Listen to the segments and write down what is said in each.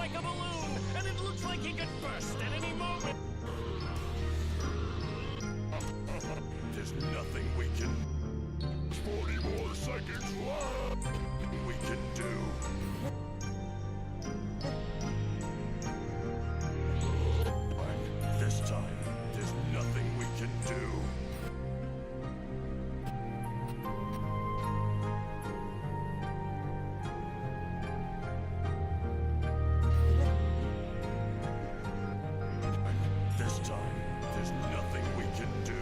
like a balloon, and it looks like he could burst at any moment. There's nothing we can... 40 more seconds left! We can do... This time, there's nothing we can do. This time, there's nothing we can do.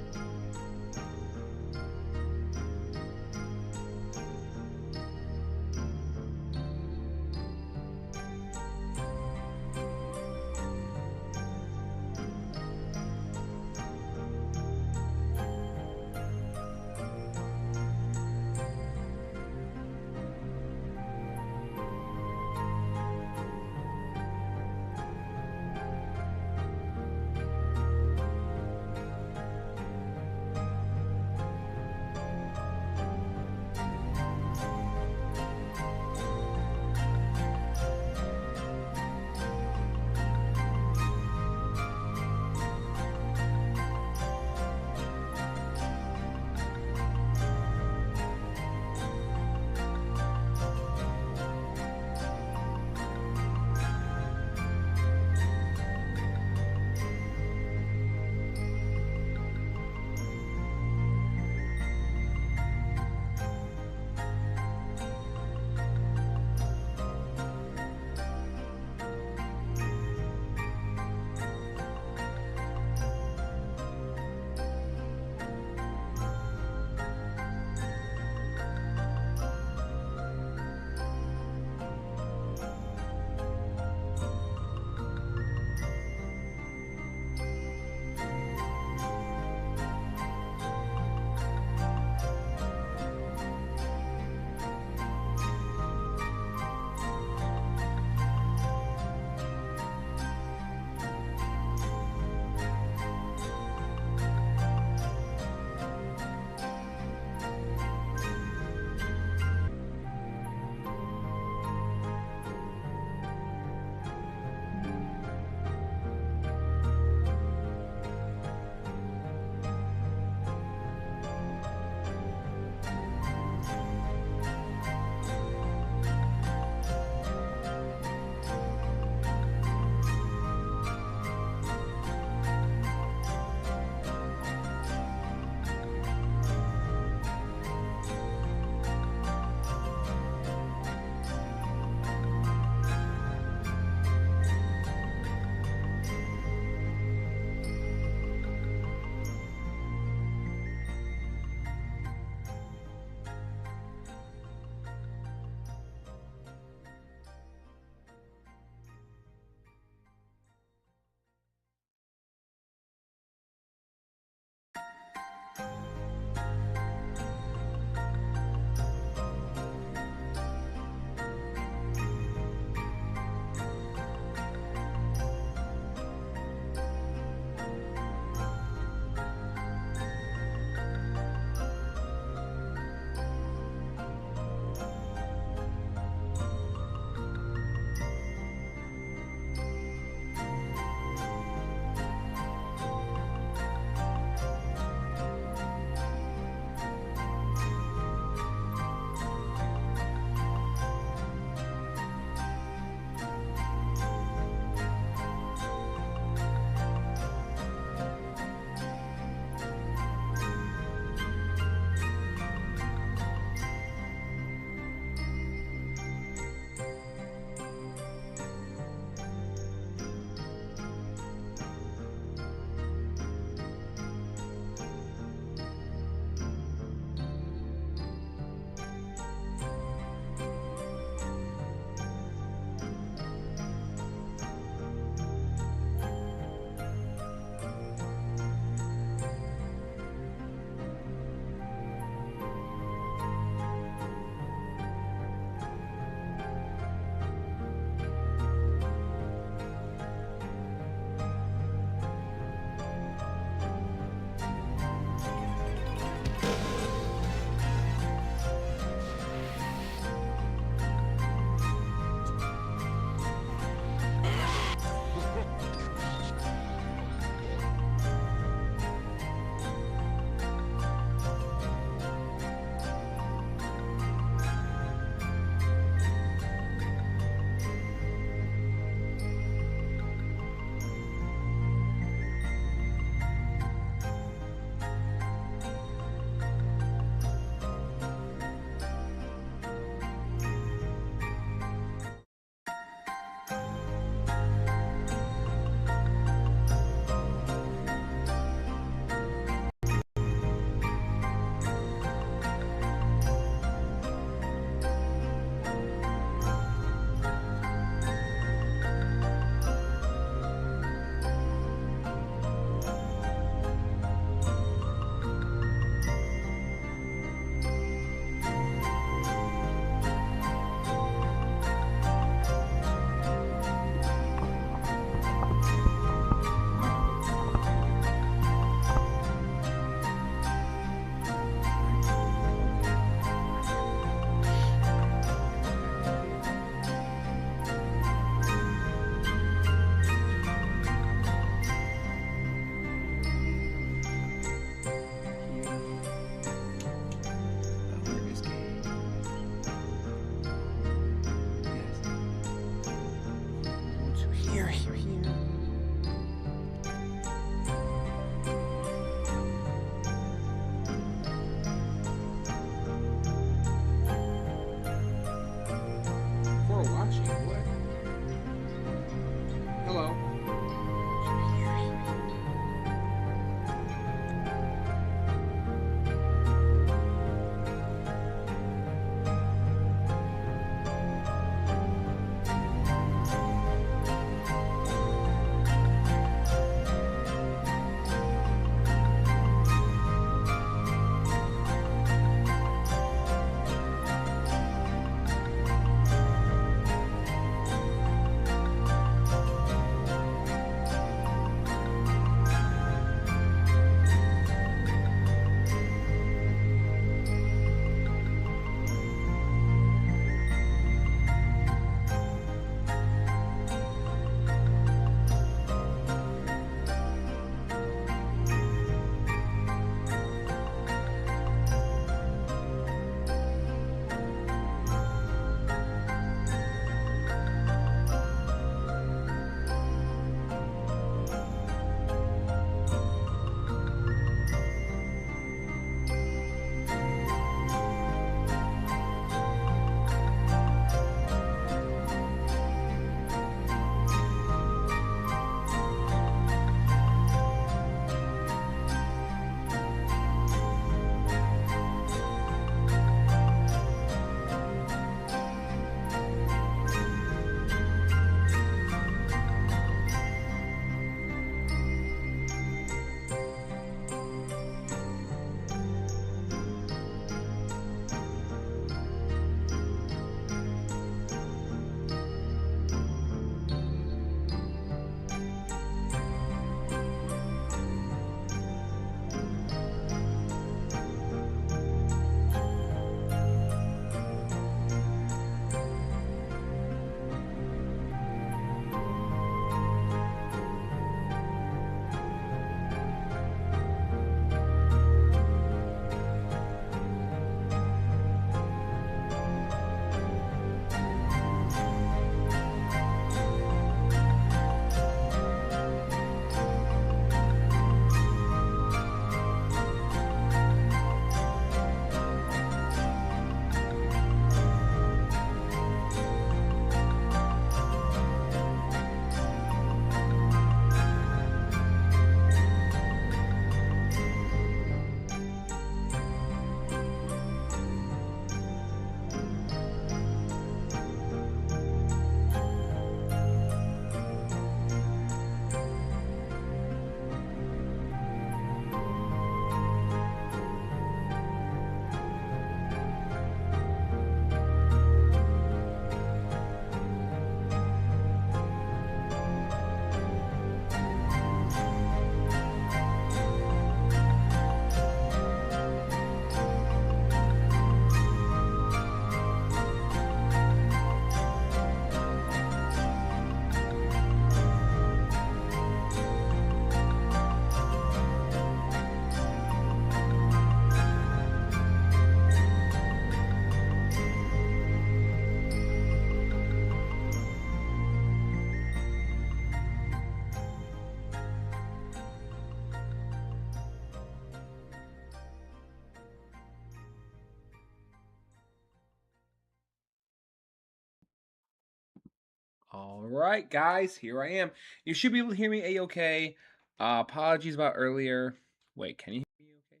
Alright, guys, here I am. You should be able to hear me a-okay. Apologies about earlier. Wait, can you hear me okay?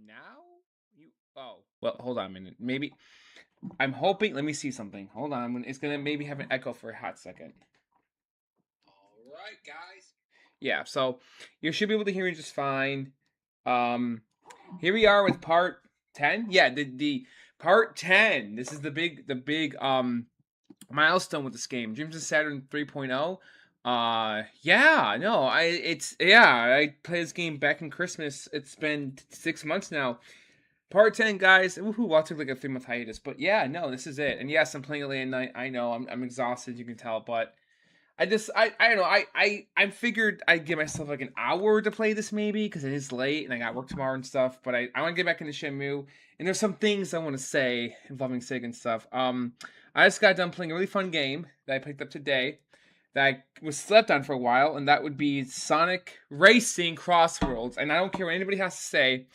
Now? Oh, well, hold on a minute. Maybe, I'm hoping, let me see something. Hold on, it's gonna maybe have an echo for a hot second. Alright, guys. Yeah, so, you should be able to hear me just fine. Here we are with part 10. Yeah, the part 10. This is the big, milestone with this game. Dreams of Saturn 3.0. I played this game back in Christmas. It's been 6 months now. Part 10, guys. Woohoo, I'll take like a 3-month hiatus. But yeah, no, this is it. And yes, I'm playing it late at night. I know, I'm exhausted, you can tell, but I don't know, I figured I'd give myself like an hour to play this maybe, because it is late and I got work tomorrow and stuff, but I want to get back into Shenmue, and there's some things I want to say involving SEGA and stuff. I just got done playing a really fun game that I picked up today, that I was slept on for a while, and that would be Sonic Racing Crossworlds, and I don't care what anybody has to say,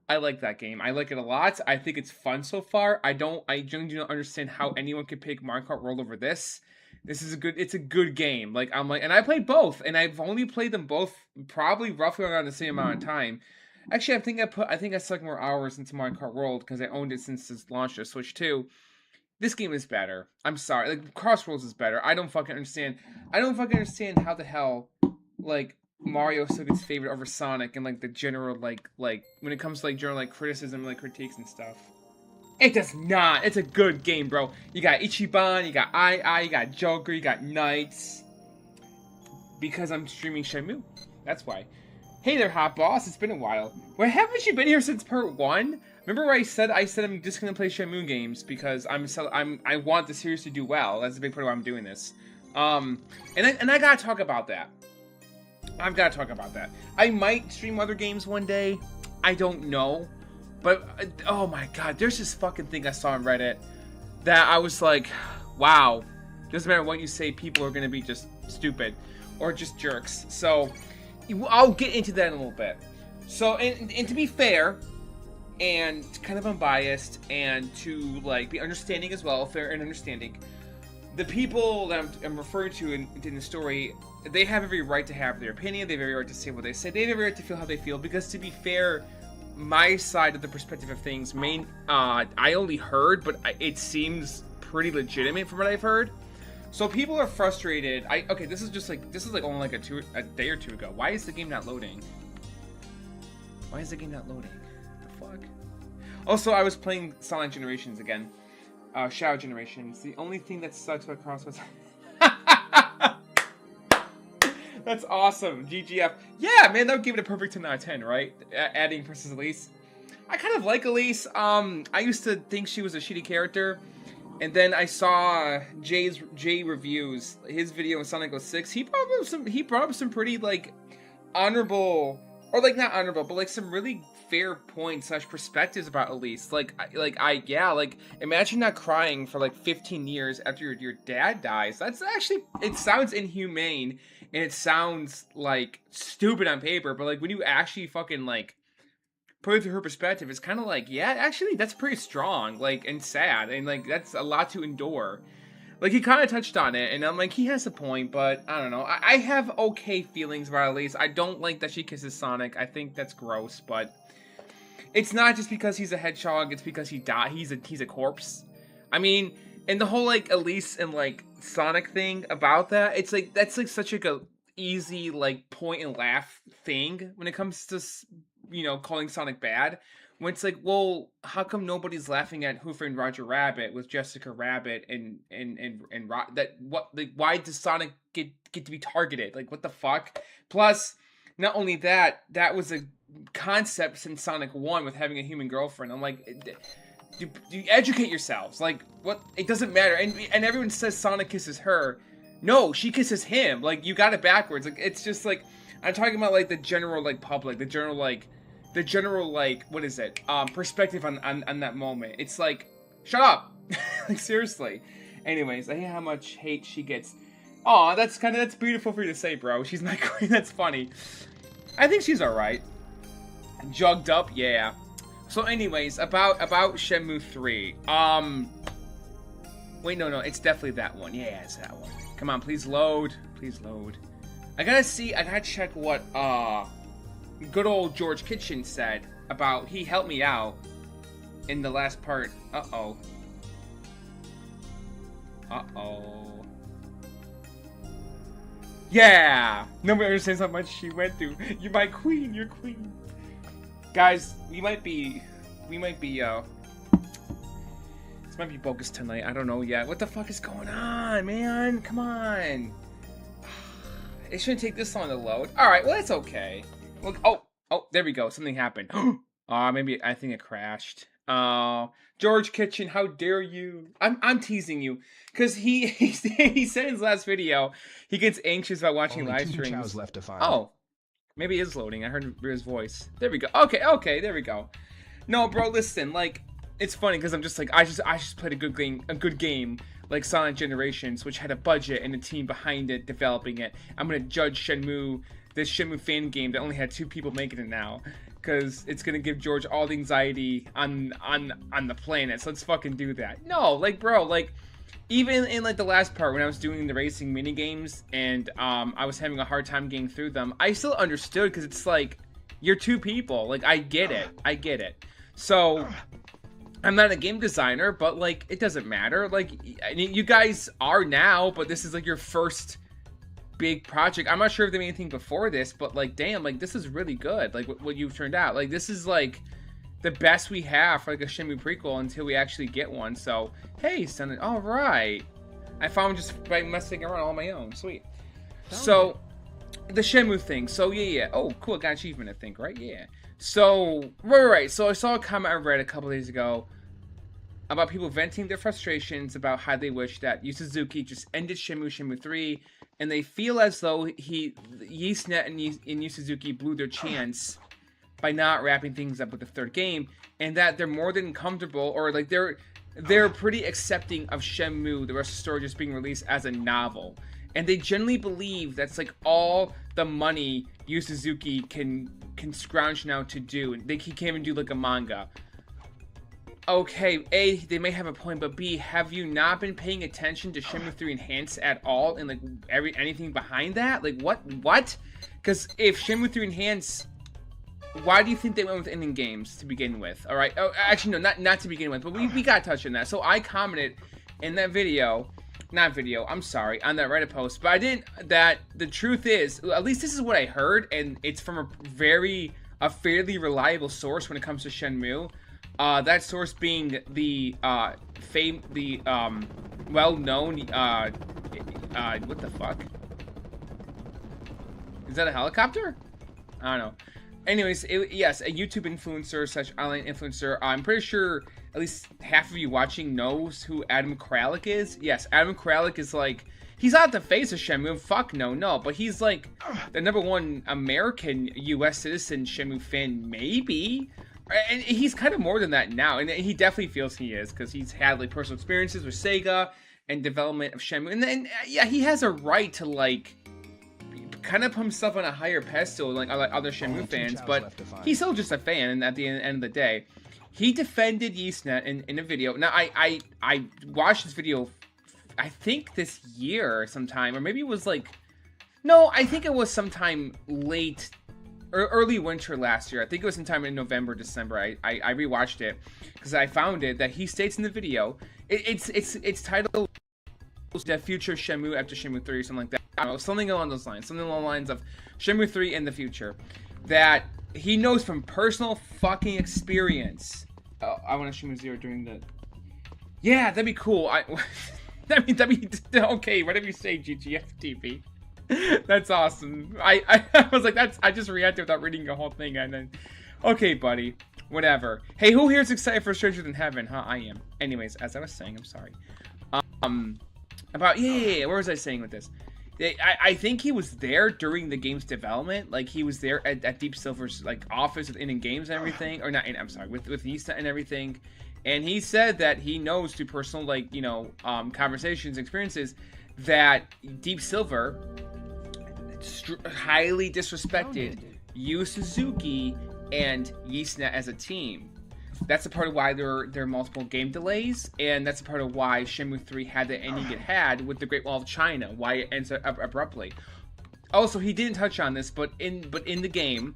I like that game. I like it a lot. I think it's fun so far. I genuinely do not understand how anyone could pick Mario Kart World over this. It's a good game. And I played both, and I've only played them both probably roughly around the same amount of time. Actually, I think I stuck more hours into Mario Kart World because I owned it since it's launched to Switch 2. This game is better. I'm sorry. Like, Crossroads is better. I don't fucking understand how the hell, like, Mario still gets favored over Sonic and, like, the general, like, when it comes to, like, general, like, criticism, like, critiques and stuff. It does not. It's a good game, bro. You got Ichiban, you got I, you got Joker, you got Knights. Because I'm streaming Shenmue. That's why. Hey there, Hot Boss. It's been a while. Why haven't you been here since part 1? Remember where I said I'm just gonna play Shenmue games because I want the series to do well. That's a big part of why I'm doing this. And I gotta talk about that. I've gotta talk about that. I might stream other games one day. I don't know. But, oh my god, there's this fucking thing I saw on Reddit that I was like, wow. Doesn't matter what you say, people are gonna be just stupid. Or just jerks. So, I'll get into that in a little bit. So, and to be fair, and kind of unbiased, and to, like, be understanding as well, fair and understanding, the people that I'm referring to in the story, they have every right to have their opinion, they have every right to say what they say, they have every right to feel how they feel, because to be fair, my side of the perspective of things, I only heard, but it seems pretty legitimate from what I've heard. So people are frustrated. Okay, this is like only like a day or two ago. Why is the game not loading? Why is the game not loading? The fuck? Also, I was playing Sonic Generations again. Shadow Generations. The only thing that sucks about Crossroads. That's awesome. GGF. Yeah, man, that would give it a perfect 10 out of 10, right? Adding Princess Elise. I kind of like Elise. I used to think she was a shitty character. And then I saw Jay reviews, his video in Sonic 06. He brought up some pretty, like, honorable, or, like, not honorable, but, like, some really fair points / perspectives about Elise. Like, imagine not crying for, like, 15 years after your dad dies. That's actually, it sounds inhumane, and it sounds, like, stupid on paper, but, like, when you actually fucking, like, put it through her perspective, it's kind of like, yeah, actually, that's pretty strong, like, and sad, and, like, that's a lot to endure. Like, he kind of touched on it, and I'm like, he has a point, but, I don't know. I have okay feelings about Elise. I don't like that she kisses Sonic. I think that's gross, but it's not just because he's a hedgehog, it's because he died. He's a corpse. I mean, and the whole, like, Elise and, like, Sonic thing about that, it's, like, that's, like, such, like, a easy, like, point and laugh thing when it comes to, you know, calling Sonic bad. When it's like, well, how come nobody's laughing at Who Framed Roger Rabbit with Jessica Rabbit why does Sonic get to be targeted? Like, what the fuck? Plus, not only that was a concept since Sonic 1 with having a human girlfriend. I'm like, do you educate yourselves? Like, what? It doesn't matter. And everyone says Sonic kisses her. No, she kisses him. Like, you got it backwards. Like, it's just like, I'm talking about, like, the general, like, public, the general, like, what is it? Perspective on that moment. It's like, shut up! Like, seriously. Anyways, I hate how much hate she gets. Aw, that's beautiful for you to say, bro. She's not queen, that's funny. I think she's alright. Jugged up, yeah. So anyways, about Shenmue 3. Wait, no, it's definitely that one. Yeah, it's that one. Come on, please load. Please load. I gotta check what, good old George Kitchen said about, he helped me out in the last part. Uh-oh. Uh-oh. Yeah! Nobody understands how much she went through. You're my queen, you're queen. Guys, we might be, this might be bogus tonight. I don't know yet. What the fuck is going on, man? Come on. It shouldn't take this long to load. Alright, well, it's okay. Look, oh, there we go. Something happened. Maybe, I think it crashed. George Kitchen, how dare you? I'm teasing you. Because he said in his last video, he gets anxious about watching live streams. Left to find. Oh, maybe it is loading. I heard his voice. There we go. Okay, there we go. No, bro, listen, like, it's funny because I'm just like, I just played a good game like Sonic Generations, which had a budget and a team behind it developing it. I'm gonna judge Shenmue, this Shenmue fan game that only had 2 people making it now, because it's gonna give George all the anxiety on the planet. So let's fucking do that. No, like, bro, like, even in like the last part when I was doing the racing mini games and I was having a hard time getting through them, I still understood because it's like, you're 2 people. Like, I get it. So I'm not a game designer, but like, it doesn't matter. Like, I mean, you guys are now, but this is like your first big project. I'm not sure if they made anything before this, but like, damn, like, this is really good. Like, what you've turned out. Like, this is like the best we have for like a Shenmue prequel until we actually get one. So, hey, son, all right. I found just by messing around on my own. Sweet. So, the Shenmue thing. So, yeah. Oh, cool. Got an achievement, I think, right? Yeah. So, right. So, I saw a comment I read a couple days ago about people venting their frustrations about how they wish that Yu Suzuki just ended Shenmue 3, and they feel as though YesNet and Yu Suzuki blew their chance by not wrapping things up with the 3rd game, and that they're more than comfortable, or like they're pretty accepting of Shenmue, the rest of the story, just being released as a novel. And they generally believe that's like all the money Yu Suzuki can scrounge now to do. He can't even do like a manga. Okay, A, they may have a point, but B, have you not been paying attention to Shenmue 3 Enhanced at all, and like anything behind that? Like, what? Because if Shenmue 3 Enhanced, why do you think they went with ending games to begin with? All right. Oh, actually, no, not to begin with, but we got touched on that. So I commented in that video, on that Reddit post, but I didn't. That the truth is, at least this is what I heard, and it's from a fairly reliable source when it comes to Shenmue. That source being the well-known what the fuck? Is that a helicopter? I don't know. Anyways, yes, a YouTube influencer / online influencer. I'm pretty sure at least half of you watching knows who Adam Kralik is. Yes, Adam Kralik is like, he's not the face of Shenmue. Fuck no. But he's like the #1 American U.S. citizen Shenmue fan, maybe. And he's kind of more than that now, and he definitely feels he is, because he's had like personal experiences with SEGA and development of Shenmue, and then yeah, he has a right to like kind of put himself on a higher pedestal like other Shenmue fans, but he's still just a fan. And at the end of the day, he defended YesNet in a video. Now I watched this video, I think this year sometime, or maybe it was like, no, I think it was sometime late. Early winter last year. I think it was sometime in November, December. I rewatched it because I found it that he states in the video. It's titled "The Future Shenmue After Shenmue 3" or something like that. I don't know, something along those lines. Something along the lines of Shenmue 3 in the future. That he knows from personal fucking experience. Oh, I want to Shenmue 0 during the. Yeah, that'd be cool. That'd be okay. Whatever you say, GGFTV. That's awesome. I was like, I just reacted without reading the whole thing, and then, okay, buddy, whatever. Hey, who here is excited for Stranger Than Heaven? Huh? I am. Anyways, as I was saying, I'm sorry. About yeah. Where was I saying with this? I think he was there during the game's development. Like, he was there at Deep Silver's like office in games and everything, or not. I'm sorry, with YesNet and everything. And he said that he knows through personal conversations, experiences, that Deep Silver highly disrespected Yu Suzuki and YesNet as a team. That's a part of why there are multiple game delays, and that's a part of why Shenmue 3 had the ending it had with the Great Wall of China, why it ends abruptly. Also, he didn't touch on this, but in the game,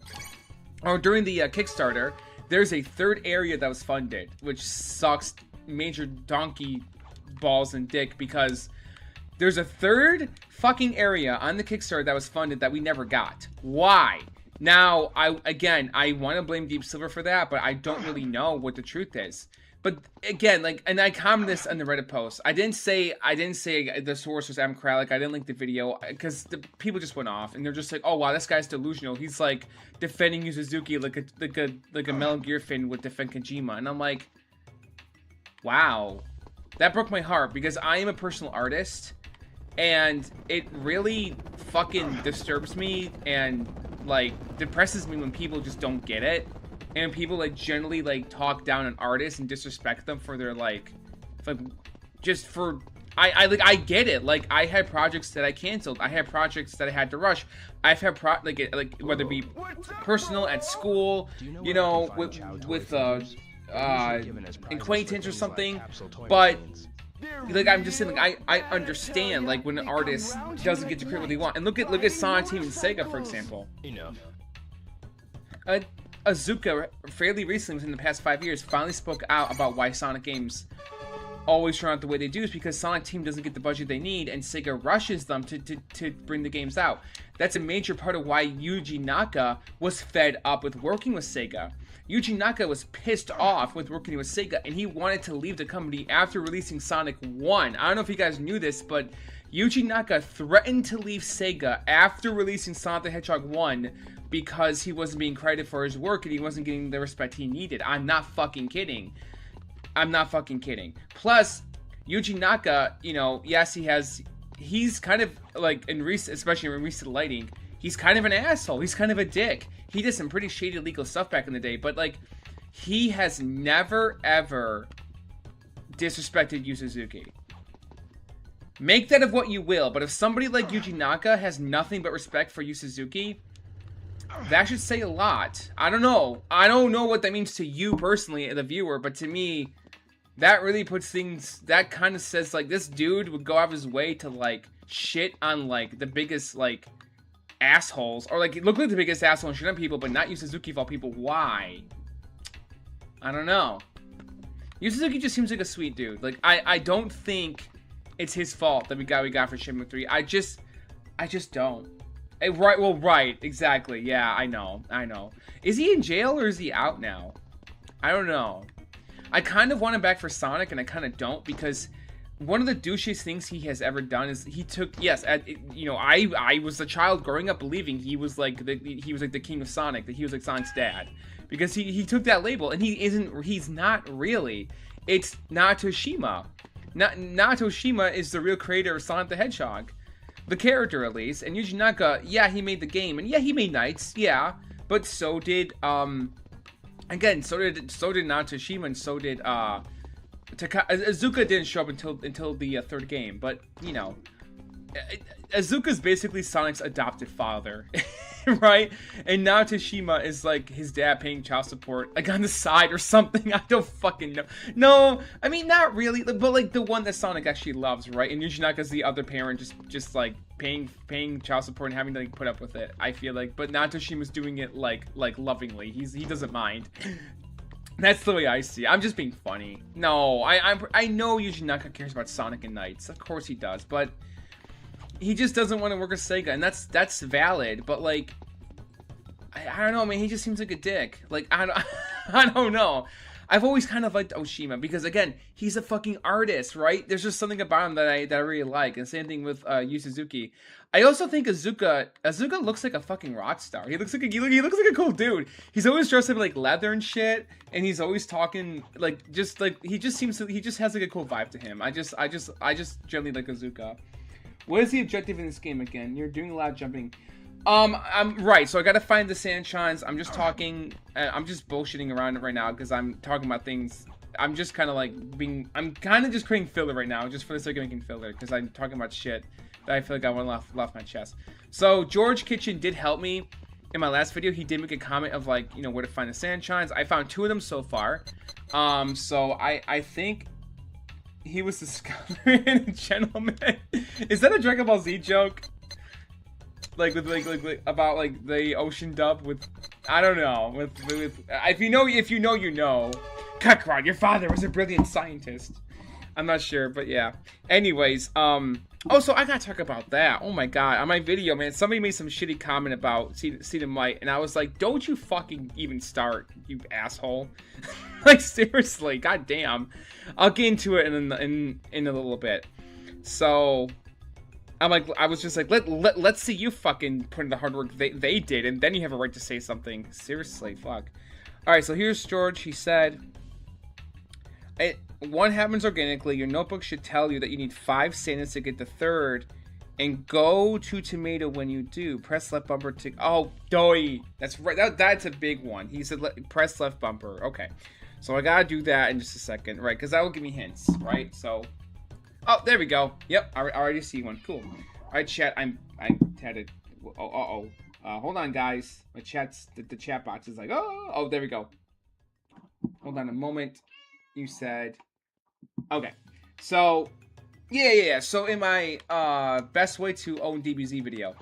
or during the Kickstarter, there's a third area that was funded, which sucks major donkey balls and dick, because there's a third fucking area on the Kickstarter that was funded that we never got. Why? Now, I want to blame Deep Silver for that, but I don't really know what the truth is. But again, like, and I commented this on the Reddit post. I didn't say the source was Adam Kralik. I didn't link the video because the people just went off and they're just like, "Oh wow, this guy's delusional. He's like defending Yu Suzuki like a Metal Gear fan would defend Kojima." And I'm like, wow, that broke my heart because I am a personal artist, and it really fucking disturbs me and like depresses me when people just don't get it. And people like generally like talk down on artists and disrespect them for their like just for I get it. Like I had projects that I canceled. I had projects that I had to rush. I've had like whether it be personal at school, you know, with acquaintance or something. But like I'm just saying, like I understand like when an artist doesn't get to create what they want. And look at Sonic Team and Sega, for example. Enough. Azuka, fairly recently, within the past 5 years, finally spoke out about why Sonic games always turn out the way they do is because Sonic Team doesn't get the budget they need and Sega rushes them to bring the games out. That's a major part of why Yuji Naka was fed up with working with Sega. Yuji Naka was pissed off with working with Sega and he wanted to leave the company after releasing Sonic 1. I don't know if you guys knew this, but Yuji Naka threatened to leave Sega after releasing Sonic the Hedgehog 1 because he wasn't being credited for his work and he wasn't getting the respect he needed. I'm not fucking kidding. I'm not fucking kidding. Plus, Yuji Naka, you know, yes, he's kind of like especially in recent lighting, he's kind of an asshole. He's kind of a dick. He did some pretty shady legal stuff back in the day, but like, he has never ever disrespected Yu Suzuki. Make that of what you will, but if somebody like Yuji Naka has nothing but respect for Yu Suzuki, that should say a lot. I don't know. I don't know what that means to you personally, the viewer, but to me, that really puts things, that kind of says, like, this dude would go out of his way to, like, shit on, like, the biggest, like, assholes. Or, like, look like the biggest asshole and shit on people, but not Yu Suzuki of all people. Why? I don't know. Yu Suzuki just seems like a sweet dude. Like, I don't think it's his fault that we got for Shenmue 3. I just don't. Right, exactly. Yeah, I know. Is he in jail or is he out now? I don't know. I kind of want him back for Sonic, and I kind of don't, because one of the douchiest things he has ever done is he took, yes, I was a child growing up believing he was like the king of Sonic, that he was like Sonic's dad, because he took that label, and he's not really. It's Natoshima. Natoshima is the real creator of Sonic the Hedgehog. The character, at least. And Yuji Naka, yeah, he made the game. And yeah, he made Knights. Yeah. But so did, again, so did Natoshima, and so did, Azuka didn't show up until the third game. But, you know, Azuka's basically Sonic's adopted father. Right? And Natoshima is like his dad paying child support, like on the side or something. I don't fucking know. No, I mean, not really, but like the one that Sonic actually loves, right? And Yuji Naka's the other parent, just like paying child support and having to like put up with it, I feel like. But Natoshima's doing it like lovingly. He doesn't mind. That's the way I see it. I'm just being funny. No, I know Yuji Naka cares about Sonic and Knights. Of course he does, but he just doesn't want to work with Sega, and that's valid. But like, I don't know, man. He just seems like a dick. Like I don't know. I've always kind of liked Oshima because, again, he's a fucking artist, right? There's just something about him that I really like. And same thing with Yu Suzuki. I also think Azuka looks like a fucking rock star. He looks like a cool dude. He's always dressed in like leather and shit, and he's always talking like he just has like a cool vibe to him. I just generally like Azuka. What is the objective in this game again? You're doing a lot of jumping. I'm right. So I gotta find the Sanshines. I'm just talking. I'm just bullshitting around right now because I'm talking about things. I'm just kind of like I'm kind of just creating filler right now, just for the sake of making filler, because I'm talking about shit that I feel like I want to laugh my chest. So George Kitchen did help me in my last video, he did make a comment of like, you know, where to find the Sanshines. I found 2 of them so far. So I think he was discovering a gentleman. Is that a Dragon Ball Z joke? Like with like about like the ocean dub with, I don't know, with if you know, you know. Kakarot, your father was a brilliant scientist. I'm not sure, but yeah. Anyways, oh, so I gotta talk about that. Oh my god, on my video, man, somebody made some shitty comment about Seed Might, and I was like, don't you fucking even start, you asshole. Like, seriously, goddamn. I'll get into it in a little bit. So, I'm like, I was just like, let's see you fucking put in the hard work they did, and then you have a right to say something. Seriously, fuck. Alright, so here's George. He said, one happens organically. Your notebook should tell you that you need 5 Saiyans to get the 3rd, and go to tomato when you do. Press left bumper to... Oh, doi. That's right. That's a big one. He said press left bumper. Okay. So I gotta do that in just a second, right? Because that will give me hints, right? So... Oh, there we go. Yep, I already see one. Cool. Alright, chat. I had it. Hold on, guys. My chat's... The chat box is like, oh, there we go. Hold on a moment. You said... Okay. So... Yeah. So in my best way to own DBZ video,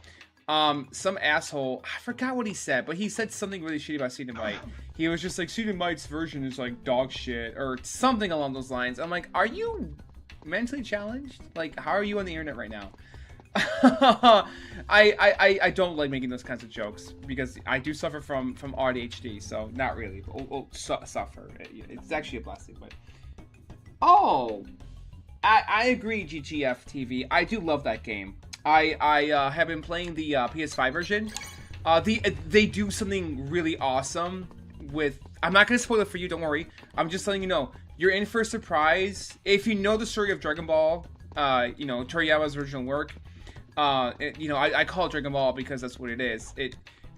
some asshole, I forgot what he said, but he said something really shitty about Seed Might. He was just like, Seed Might's version is like dog shit, or something along those lines. I'm like, are you mentally challenged? Like, how are you on the internet right now? I don't like making those kinds of jokes, because I do suffer from ADHD, so not really. Suffer. It's actually a blessing, but... Oh! I agree, GGF TV. I do love that game. I have been playing the PS5 version. They do something really awesome with... I'm not going to spoil it for you, don't worry. I'm just letting you know. You're in for a surprise. If you know the story of Dragon Ball, you know, Toriyama's original work, you know, I call it Dragon Ball because that's what it is.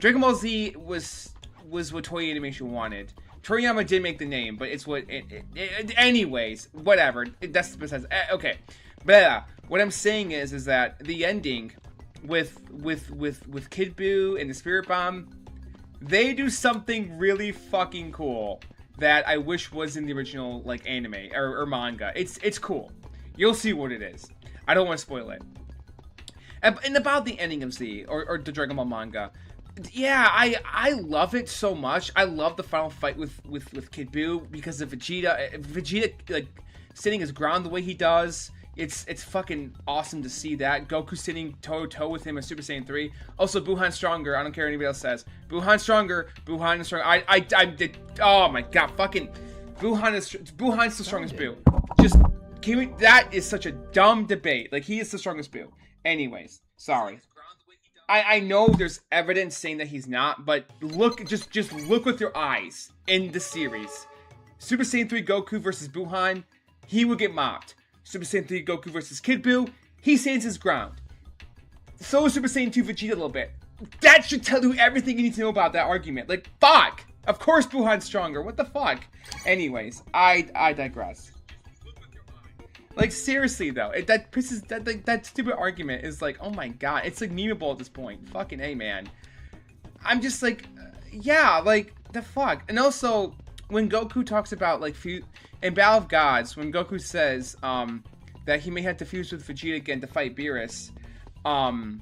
Dragon Ball Z was what Toei Animation wanted. Toriyama did make the name, but it's what anyways, whatever. That's besides. Okay, but what I'm saying is that the ending with Kid Buu and the Spirit Bomb, they do something really fucking cool that I wish was in the original like anime or manga. It's cool. You'll see what it is. I don't want to spoil it. And about the ending of Z or the Dragon Ball manga. Yeah, I love it so much. I love the final fight with Kid Buu because of Vegeta like sitting his ground the way he does. It's fucking awesome to see that. Goku sitting toe to toe with him as Super Saiyan 3. Also, Buhan's stronger. I don't care what anybody else says. Buhan's stronger. Buhan is stronger. I did. Oh my god, fucking Buhan's the strongest Buu. Just that is such a dumb debate. Like, he is the strongest Buu. Anyways, sorry. I know there's evidence saying that he's not, but look, just look with your eyes in the series. Super Saiyan 3 Goku versus Buhan, he would get mopped. Super Saiyan 3 Goku versus Kid Buu, he stands his ground. So is Super Saiyan 2 Vegeta a little bit. That should tell you everything you need to know about that argument. Like, fuck! Of course Buhan's stronger, what the fuck? Anyways, I digress. Like, seriously, though, that stupid argument is like, oh my god, it's like memeable at this point. Fucking A, man. I'm just like, yeah, like, the fuck. And also, when Goku talks about, like, in Battle of Gods, when Goku says, that he may have to fuse with Vegeta again to fight Beerus, and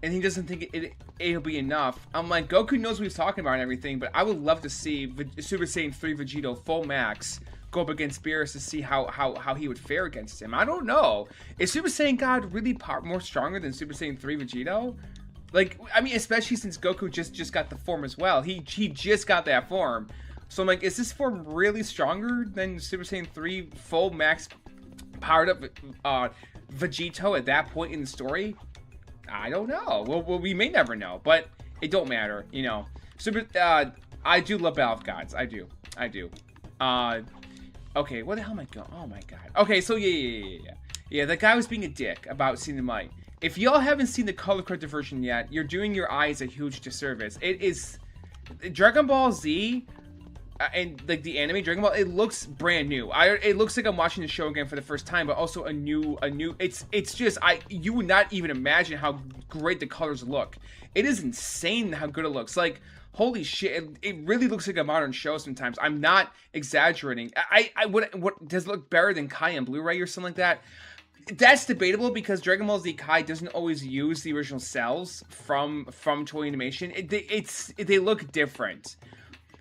he doesn't think it'll be enough. I'm like, Goku knows what he's talking about and everything, but I would love to see Super Saiyan 3 Vegeta full max go up against Beerus to see how he would fare against him. I don't know. Is Super Saiyan God really more stronger than Super Saiyan 3 Vegeta? Like, I mean, especially since Goku just got the form as well. He just got that form. So I'm like, is this form really stronger than Super Saiyan 3 full max powered up Vegito at that point in the story? I don't know. Well, we may never know, but it don't matter, you know. I do love Battle of Gods. I do. Okay, what the hell am I going? Oh my god. Okay, so yeah. The guy was being a dick about Seed Might. If y'all haven't seen the color corrected version yet, you're doing your eyes a huge disservice. It is Dragon Ball Z. and like the anime Dragon Ball, it looks brand new. It looks like I'm watching the show again for the first time, but also a new. It's just you would not even imagine how great the colors look. It is insane how good it looks. Like, holy shit, it really looks like a modern show sometimes. I'm not exaggerating. What does it look better than Kai on Blu-ray or something like that? That's debatable because Dragon Ball Z Kai doesn't always use the original cells from Toei Animation. They look different.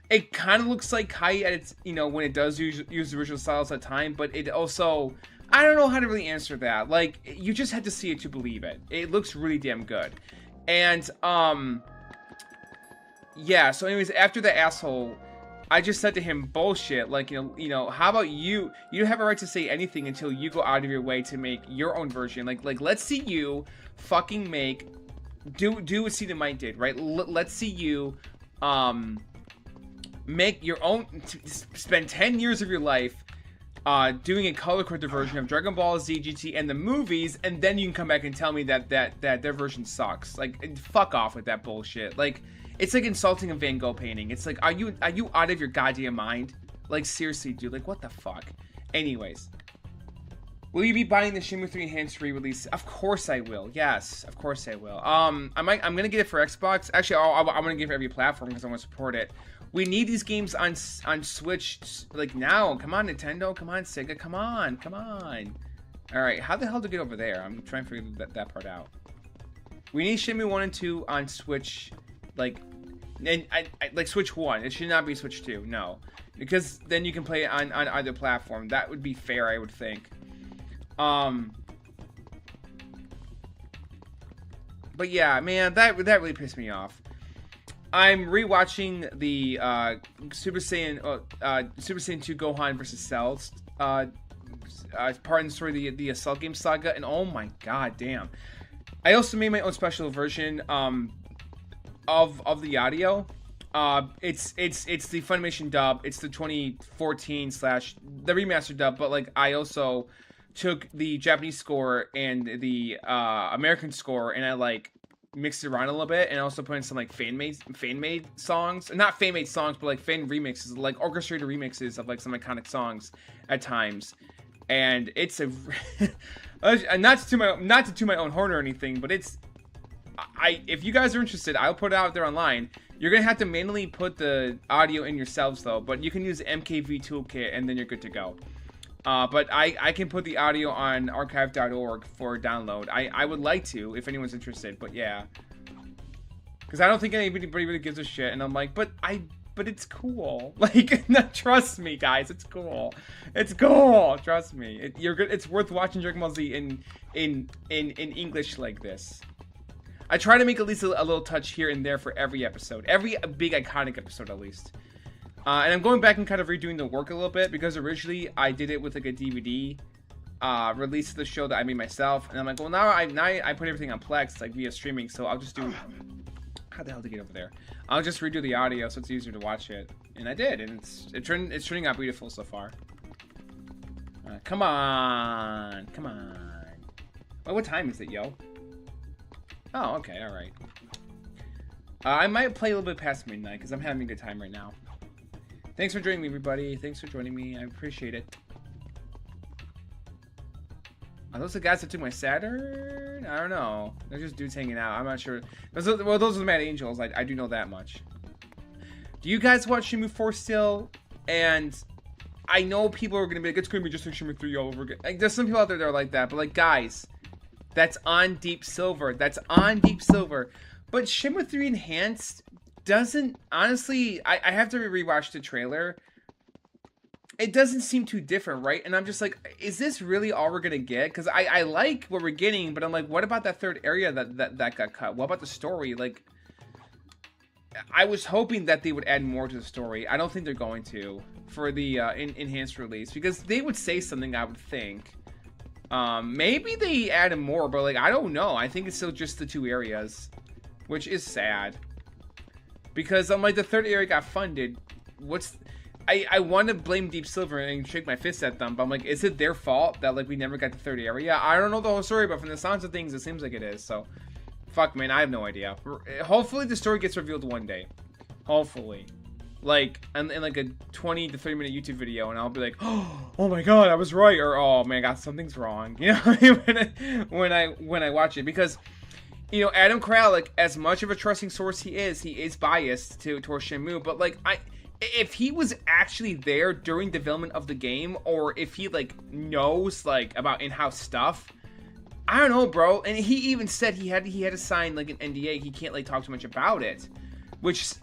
It kind of looks like Kai at its, when it does use the original cells at the time, but it also, I don't know how to really answer that. Like, you just had to see it to believe it. It looks really damn good. And yeah, so anyways, after the asshole, I just said to him, bullshit, like, how about you don't have a right to say anything until you go out of your way to make your own version. Like let's see you fucking do what Cedar Might did, right? Let's see you make your own, spend 10 years of your life doing a color-corrected version of Dragon Ball Z GT and the movies, and then you can come back and tell me that their version sucks. Like, fuck off with that bullshit. Like, it's like insulting a Van Gogh painting. It's like, are you out of your goddamn mind? Like, seriously, dude. Like, what the fuck? Anyways. Will you be buying the Shenmue 3 Enhanced re-release? Of course I will. Yes, of course I will. I'm gonna get it for Xbox. Actually, I'm gonna get it for every platform because I want to support it. We need these games on Switch, like, now. Come on, Nintendo. Come on, Sega. Come on. All right, how the hell to get over there? I'm trying to figure that part out. We need Shenmue 1 and 2 on Switch, like, and like Switch 1. It should not be Switch 2, no. Because then you can play it on either platform. That would be fair, I would think. But yeah, man, that really pissed me off. I'm rewatching the Super Saiyan 2 Gohan vs. Cell part in the story, the Cell Game Saga, and oh my god damn. I also made my own special version of the audio. It's the Funimation dub. It's the 2014 / the remastered dub, but like I also took the Japanese score and the American score and I like mixed it around a little bit, and also put in some like fan made songs, not fan made songs, but like fan remixes, like orchestrated remixes of like some iconic songs at times. And it's a not to toot my own horn or anything, but it's if you guys are interested, I'll put it out there online. You're gonna have to manually put the audio in yourselves though, but you can use the MKV toolkit and then you're good to go. But I can put the audio on archive.org for download. I would like to, if anyone's interested, but yeah. Because I don't think anybody really gives a shit, and I'm like, but it's cool. Like, no, trust me, guys, it's cool. It's cool, trust me. You're good. It's worth watching Dragon Ball Z in English like this. I try to make at least a little touch here and there for every episode. Every big iconic episode, at least. And I'm going back and kind of redoing the work a little bit, because originally I did it with like a DVD release of the show that I made myself, and I'm like, well, now I put everything on Plex, like via streaming, so I'll just do, how the hell to get over there? I'll just redo the audio so it's easier to watch it, and I did, and it's turning out beautiful so far. Come on. Well, what time is it, yo? Oh, okay, all right. I might play a little bit past midnight because I'm having a good time right now. Thanks for joining me, everybody. Thanks for joining me. I appreciate it. Are those the guys that took my Saturn? I don't know. They're just dudes hanging out. I'm not sure. Those are the Mad Angels. I do know that much. Do you guys watch Shenmue 4 still? And I know people are going to be like, it's going to be just like Shenmue 3 all over again. Like, there's some people out there that are like that. But, like, guys, that's on Deep Silver. That's on Deep Silver. But Shenmue 3 Enhanced doesn't, honestly, I have to rewatch the trailer. It doesn't seem too different, right? And I'm just like, is this really all we're gonna get? Because I like what we're getting, but I'm like, what about that third area that got cut? What about the story? Like, I was hoping that they would add more to the story. I don't think they're going to for the enhanced release, because they would say something, I would think. Maybe they added more, but like, I don't know. I think it's still just the two areas, which is sad. Because I'm like, the third area got funded. I want to blame Deep Silver and shake my fist at them, but I'm like, is it their fault that like we never got the third area? I don't know the whole story, but from the sounds of things, it seems like it is. So, fuck, man, I have no idea. Hopefully the story gets revealed one day. Hopefully. like in like a 20 to 30 minute YouTube video, and I'll be like, oh my god, I was right, or oh man, God, something's wrong. You know, when I watch it, because you know, Adam Kralik, as much of a trusting source he is biased towards Shenmue, but like if he was actually there during development of the game, or if he like knows like about in-house stuff, I don't know, bro. And he even said he had to sign like an NDA. He can't like talk too much about it, which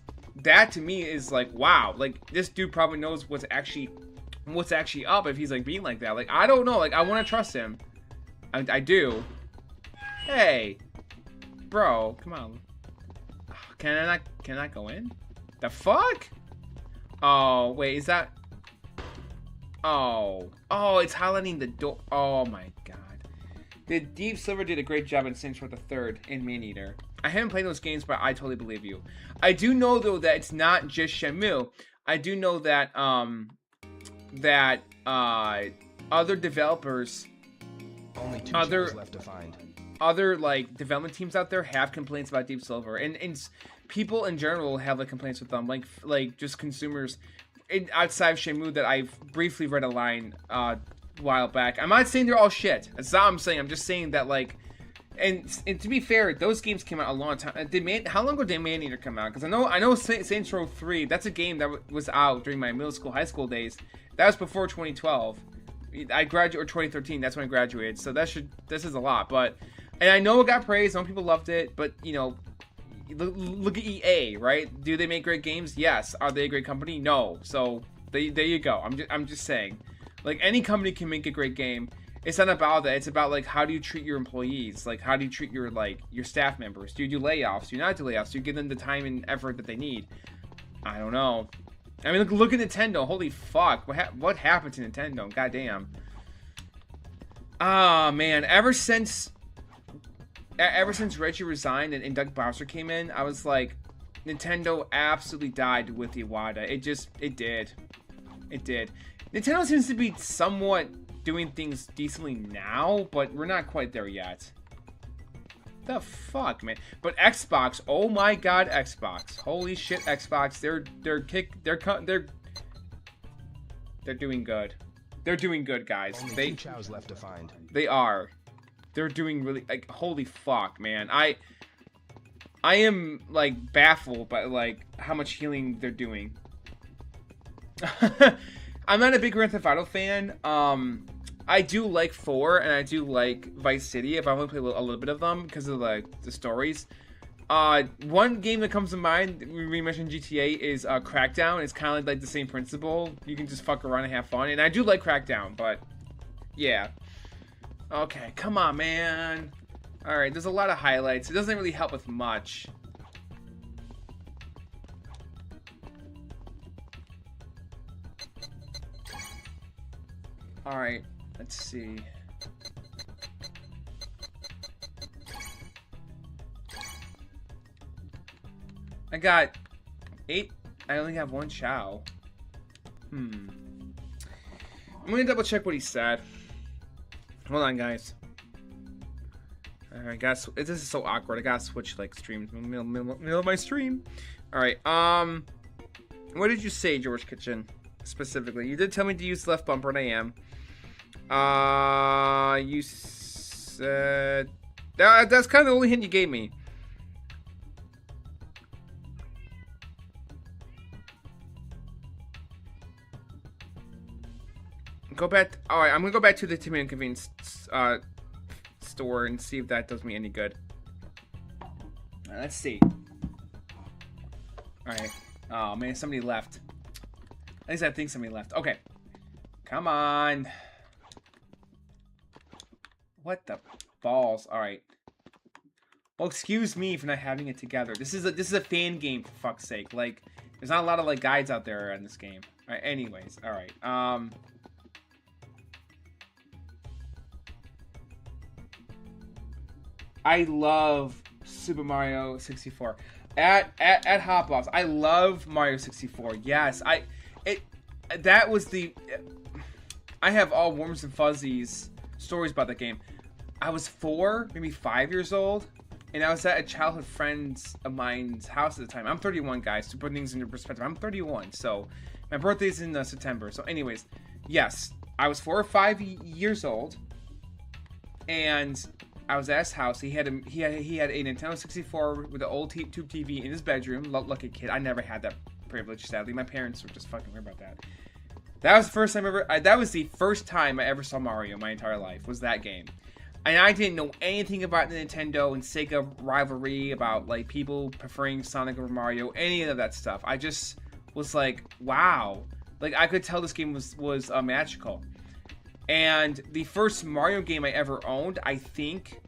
that to me is like, wow, like this dude probably knows what's actually up if he's like being like that. Like, I don't know, like I want to trust him. I do. Hey, bro, come on. Can I not go in? The fuck? Oh, wait, is that... Oh, it's highlighting the door. Oh my god. The Deep Silver did a great job in Saints Row the Third and Maneater. I haven't played those games, but I totally believe you. I do know though that it's not just Shenmue. I do know that other developers, only two shows left to find. Other like development teams out there have complaints about Deep Silver, and people in general have like complaints with them, like just consumers outside of Shenmue that I've briefly read a line a while back. I'm not saying they're all shit. That's not what I'm saying. I'm just saying that like, and to be fair, those games came out a long time. How long ago did Maneater come out? Because I know Saints Row 3. That's a game that was out during my middle school, high school days. That was before 2012. I graduated, or 2013. That's when I graduated. So this is a lot, but. And I know it got praised. Some people loved it, but you know, look at EA, right? Do they make great games? Yes. Are they a great company? No. So there you go. I'm just saying, like any company can make a great game. It's not about that. It's about like how do you treat your employees? Like how do you treat your staff members? Do you do layoffs? Do you not do layoffs? Do you give them the time and effort that they need? I don't know. I mean, look at Nintendo. Holy fuck! What happened to Nintendo? Goddamn. Ah man, ever since Reggie resigned and Doug Bowser came in, I was like, Nintendo absolutely died with Iwata. It did. Nintendo seems to be somewhat doing things decently now, but we're not quite there yet. The fuck, man. But Xbox, oh my god, Xbox. Holy shit, Xbox. They're doing good. They're doing good, guys. Only two chows left to find. They are. They're doing really, like, holy fuck, man. I am, like, baffled by, like, how much healing they're doing. I'm not a big Grand Theft Auto fan. I do like 4, and I do like Vice City, if I want to play a little bit of them, because of, like, the stories. One game that comes to mind, we mentioned GTA, is Crackdown. It's kind of like the same principle. You can just fuck around and have fun, and I do like Crackdown, but, yeah. Okay, come on, man. Alright, there's a lot of highlights. It doesn't really help with much. Alright, let's see. I got 8. I only have 1 chow. I'm gonna double check what he said. Hold on, guys. Alright, guys. This is so awkward. I gotta switch, like, streams. Middle of my stream. Alright, what did you say, George Kitchen? Specifically. You did tell me to use left bumper, and I am. You said... That's kind of the only hint you gave me. Go back. Alright, I'm gonna go back to the Timmy and Convenience store and see if that does me any good. Let's see. Alright. Oh man, somebody left. At least I think somebody left. Okay. Come on. What the balls? Alright. Well, excuse me for not having it together. This is a fan game, for fuck's sake. Like, there's not a lot of like guides out there in this game. Alright, anyways. Alright. I love Super Mario 64. At Hot Box, I love Mario 64. Yes, that was the. I have all warms and fuzzies stories about that game. I was 4, maybe 5 years old, and I was at a childhood friend of mine's house at the time. I'm 31, guys, to put things into perspective. I'm 31, so my birthday's in September. So anyways, yes, I was 4 or 5 years old, and I was at his house. He had a Nintendo 64 with an old tube TV in his bedroom. Lucky kid. I never had that privilege, sadly. My parents were just fucking weird about that. That was the first time that was the first time I ever saw Mario my entire life, was that game. And I didn't know anything about the Nintendo and Sega rivalry, about like people preferring Sonic over Mario, any of that stuff. I just was like, wow. Like, I could tell this game was magical. And the first Mario game I ever owned, I think,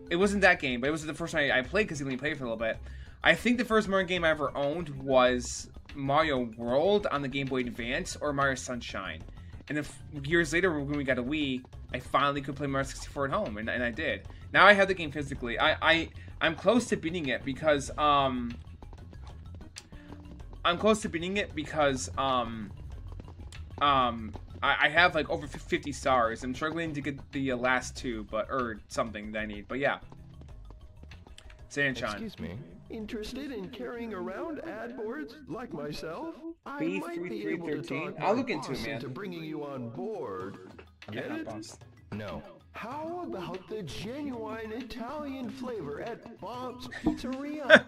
it wasn't that game, but it was the first time I played, because he only played for a little bit. I think the first Mario game I ever owned was Mario World on the Game Boy Advance, or Mario Sunshine. And then years later, when we got a Wii, I finally could play Mario 64 at home, and I did. Now I have the game physically. I'm close to beating it because I have like over 50 stars. I'm struggling to get the last 2, or something that I need. But yeah. Sanchan. Excuse me. Interested in carrying around ad boards like myself? I might be able to talk I'll look into it, man. into bringing you on board. Get it? Boss. No. How about the genuine Italian flavor at Bob's Pizzeria?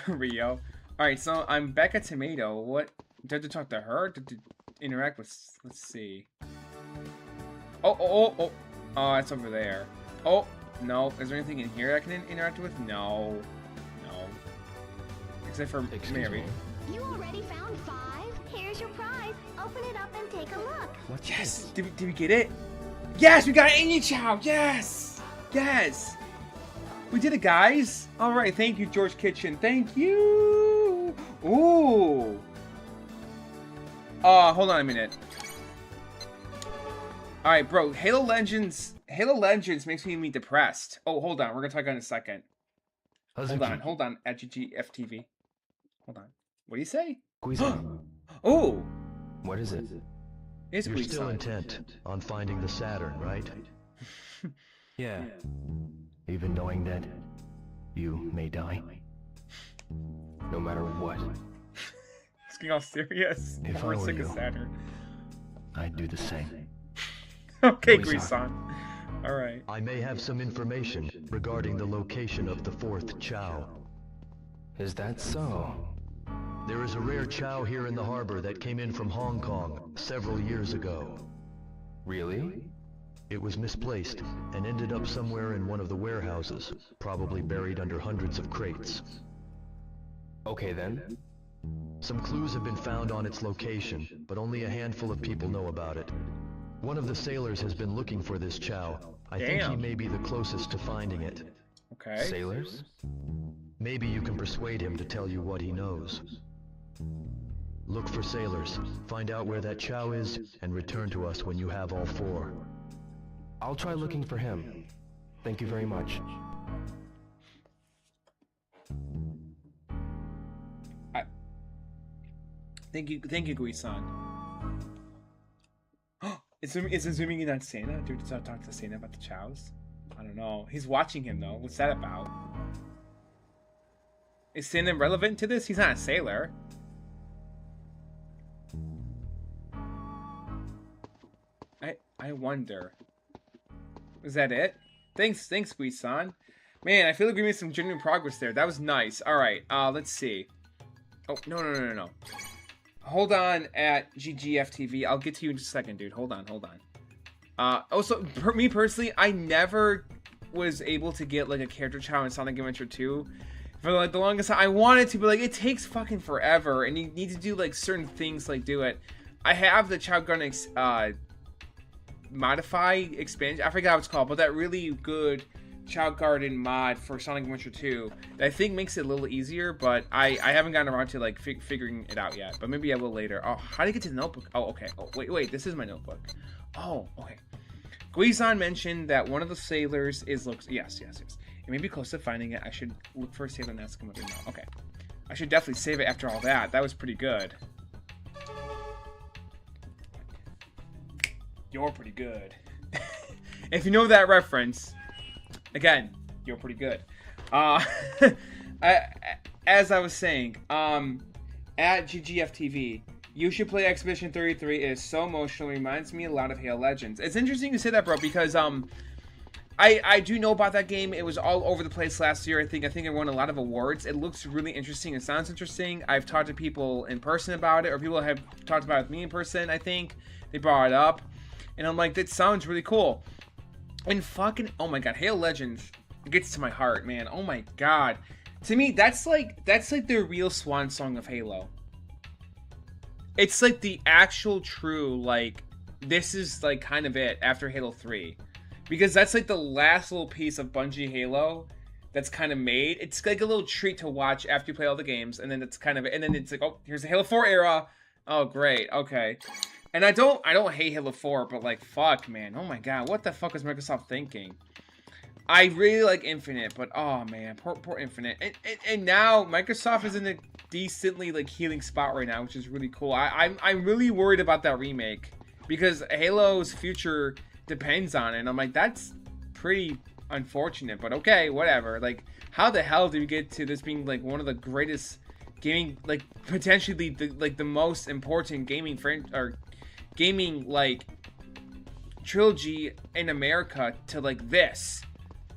Rio. Alright, so I'm back at Tomato. What? Did I have to talk to her? Did I interact with... Let's see. Oh, it's over there. Oh, no. Is there anything in here I can interact with? No. Except for Mary. You already found 5. Here's your prize. Open it up and take a look. What? Yes! Did we get it? Yes! We got Anya Chow! Yes! Yes! We did it, guys! Alright, thank you, George Kitchen. Thank you! Ooh! Hold on a minute. Alright, bro. Halo Legends makes me depressed. Oh, hold on. We're gonna talk in a second. Hold on. At GGFTV. Hold on. What do you say? Oh! What is it? It's You're still intent on finding the Saturn, right? Yeah. Even knowing that you may die. No matter what. It's getting all serious. If We're I were sick of you, Saturn. I'd do the same. Okay, Please, Grisan. Alright. I may have some information regarding the location of the 4th Chow. Is that so? There is a rare Chow here in the harbor that came in from Hong Kong several years ago. Really? It was misplaced and ended up somewhere in one of the warehouses, probably buried under hundreds of crates. Okay then. Some clues have been found on its location, but only a handful of people know about it. One of the sailors has been looking for this Chow. I think he may be the closest to finding it. Okay. Sailors? Maybe you can persuade him to tell you what he knows. Look for sailors, find out where that Chow is, and return to us when you have all 4. I'll try looking for him. Thank you very much. Thank you, Guisan. Is it zooming in on Santa? Do we talk to Santa about the Chows? I don't know. He's watching him though. What's that about? Is Santa relevant to this? He's not a sailor. I wonder. Is that it? Thanks, Guisan. Man, I feel like we made some genuine progress there. That was nice. Alright, let's see. Oh, no. Hold on at GGFTV. I'll get to you in just a second, dude. Hold on. Also, for me personally, I never was able to get like a character Chow in Sonic Adventure 2. For like the longest time, I wanted to, but like it takes fucking forever, and you need to do like certain things like do it. I have the Chow Gun modify expansion. I forgot what it's called, but that really good Chow Garden mod for Sonic Adventure 2 that I think makes it a little easier, but I haven't gotten around to like figuring it out yet. But maybe I will later. Oh, how do you get to the notebook? Oh, okay. Oh, wait. This is my notebook. Oh, okay. Guizan mentioned that one of the sailors is yes. It may be close to finding it. I should look for a sailor and ask him what they know. Okay. I should definitely save it after all that. That was pretty good. You're pretty good. If you know that reference, again, you're pretty good. As I was saying, at GGFTV, you should play Expedition 33. It is so emotional. It reminds me a lot of Halo Legends. It's interesting to say that, bro, because I do know about that game. It was all over the place last year. I think it won a lot of awards. It looks really interesting. It sounds interesting. I've talked to people in person about it, or people have talked about it with me in person, I think. They brought it up. And I'm like, that sounds really cool. And fucking, oh my god, Halo Legends gets to my heart, man. Oh my god. To me, that's like the real swan song of Halo. It's like the actual true, like, this is like kind of it after Halo 3. Because that's like the last little piece of Bungie Halo that's kind of made. It's like a little treat to watch after you play all the games, and then it's kind of, and then it's like, oh, here's the Halo 4 era. Oh, great, okay. And I don't hate Halo 4, but like, fuck, man. Oh my god, what the fuck was Microsoft thinking? I really like Infinite, but oh man, poor Infinite. And now Microsoft is in a decently like healing spot right now, which is really cool. I'm really worried about that remake because Halo's future depends on it. And I'm like, that's pretty unfortunate, but okay, whatever. Like, how the hell did we get to this being like one of the greatest gaming, like potentially the most important gaming gaming like trilogy in America to like this?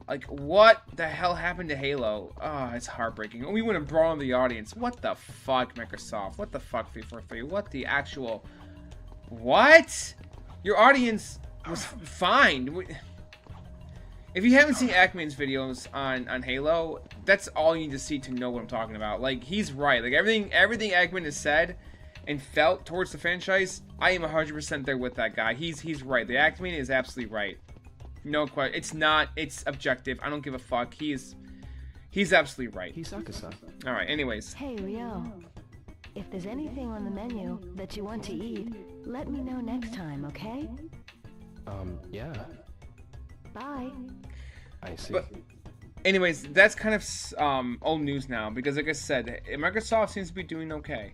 Like, what the hell happened to Halo? Oh, it's heartbreaking. We went and brought in the audience. What the fuck, Microsoft? What the fuck, 343? What the actual... What? Your audience was fine. If you haven't seen Ackman's videos on Halo, that's all you need to see to know what I'm talking about. Like, he's right. Like, everything Ackman has said and felt towards the franchise, I am 100% there with that guy. He's right. The Ackman is absolutely right. No question. It's not. It's objective. I don't give a fuck. He's absolutely right. Hisaka-san. All right. Anyways. Hey, Rio. If there's anything on the menu that you want to eat, let me know next time, okay? Yeah. Bye. I see. But anyways, that's kind of old news now because, like I said, Microsoft seems to be doing okay.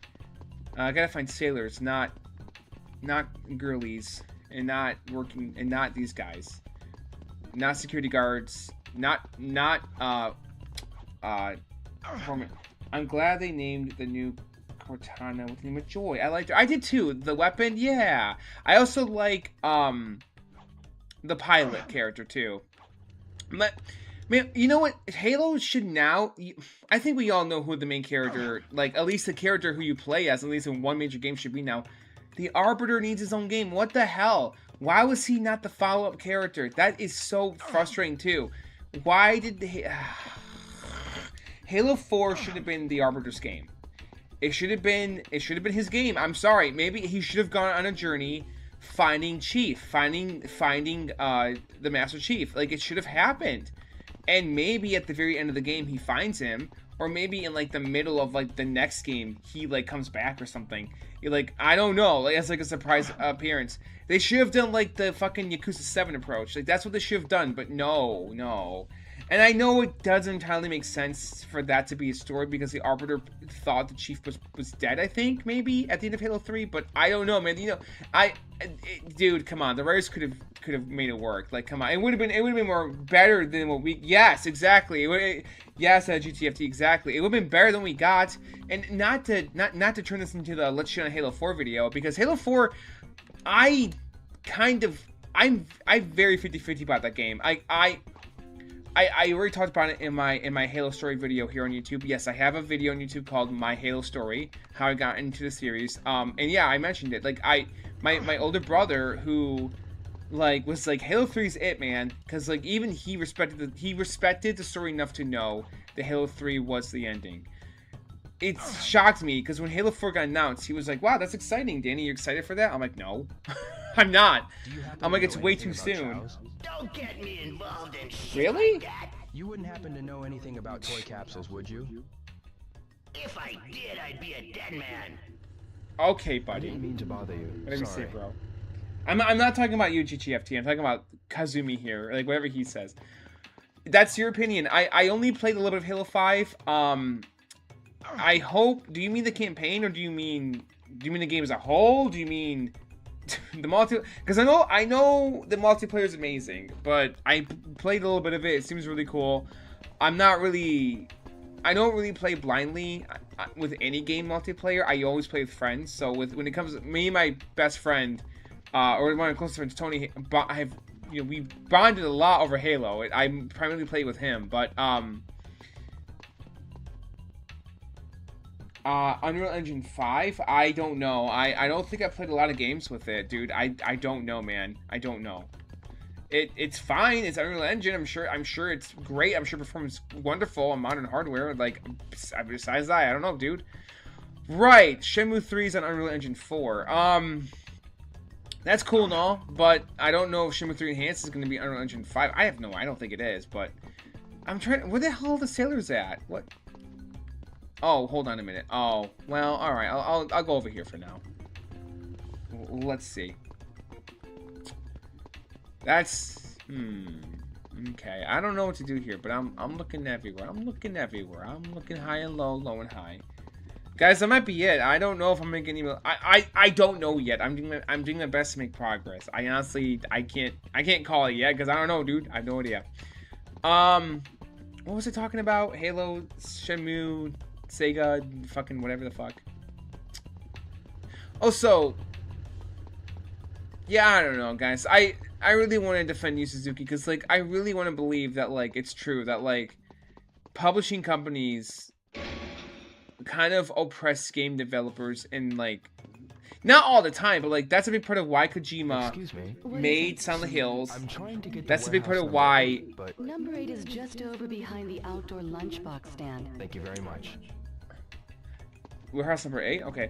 I gotta find sailors, not girlies, and not working, and not these guys. Not security guards, I'm glad they named the new Cortana with the name of Joy. I liked her. I did too. The weapon, yeah. I also like the pilot character too. But man, you know what? Halo should now. I think we all know who the main character, like at least the character who you play as, at least in one major game, should be now. The Arbiter needs his own game. What the hell? Why was he not the follow-up character? That is so frustrating too. Why did Halo 4 should have been the Arbiter's game? It should have been his game. I'm sorry. Maybe he should have gone on a journey finding Chief, finding the Master Chief. Like, it should have happened. And maybe at the very end of the game he finds him, or maybe in like the middle of like the next game he like comes back or something. You're like, I don't know, like it's like a surprise appearance. They should have done like the fucking Yakuza 7 approach. Like, that's what they should have done, but no. And I know it doesn't entirely make sense for that to be a story because the Arbiter thought the Chief was dead, I think, maybe, at the end of Halo 3, but I don't know, man. You know, dude, come on. The writers could have made it work. Like, come on. It would have been more better than what we... Yes, exactly. Yes, GTFT, exactly. It would have been better than we got. And not to turn this into the Let's Shit on Halo 4 video, because Halo 4, I'm very 50-50 about that game. I already talked about it in my Halo Story video here on YouTube. Yes, I have a video on YouTube called My Halo Story, how I got into the series. And yeah, I mentioned it. Like, my older brother, who like was like, Halo 3's it, man, because like even he respected the story enough to know that Halo 3 was the ending. It shocked me because when Halo 4 got announced, he was like, wow, that's exciting, Danny. You excited for that? I'm like, no, I'm not. I'm like, it's way too soon. Don't get me involved in shit Really? like that. You wouldn't happen to know anything about toy capsules, would you? If I did, I'd be a dead man. Okay, I buddy. didn't mean to bother you. Whatever you Sorry. say, bro. I'm not talking about you, GTFT. I'm talking about Kazumi here, like whatever he says. That's your opinion. I only played a little bit of Halo 5. I hope. Do you mean the campaign, or do you mean the game as a whole? Do you mean because I know the multiplayer is amazing, but I played a little bit of it. It seems really cool. I don't really play blindly with any game multiplayer. I always play with friends. So when it comes to me and my best friend, or one of my closest friends, Tony, we bonded a lot over Halo. I primarily played with him, but Unreal Engine 5, I don't know. I don't think I've played a lot of games with it, dude. I don't know, man. I don't know. It's fine. It's Unreal Engine. I'm sure it's great. I'm sure performance wonderful on modern hardware. Like, besides that, I don't know, dude. Right. Shenmue 3 is on Unreal Engine 4. That's cool and all, but I don't know if Shenmue 3 Enhanced is going to be Unreal Engine 5. I don't think it is, but I'm trying. Where the hell are the sailors at? What? Oh, hold on a minute. Oh, well, all right. I'll go over here for now. Let's see. That's okay. I don't know what to do here, but I'm looking everywhere. I'm looking high and low, low and high. Guys, that might be it. I don't know if I'm making any. I don't know yet. I'm doing my best to make progress. I honestly I can't call it yet because I don't know, dude. I have no idea. What was I talking about? Halo, Shenmue, SEGA, fucking whatever the fuck. Oh, so yeah, I don't know, guys. I really want to defend Yu Suzuki because, like, I really want to believe that, like, it's true that, like, publishing companies kind of oppress game developers and, like, not all the time, but, like, that's a big part of why Kojima made Silent Hills. That's a big part of why. Number 8 is just over behind the outdoor lunchbox stand. Thank you very much. Warehouse number 8? Okay.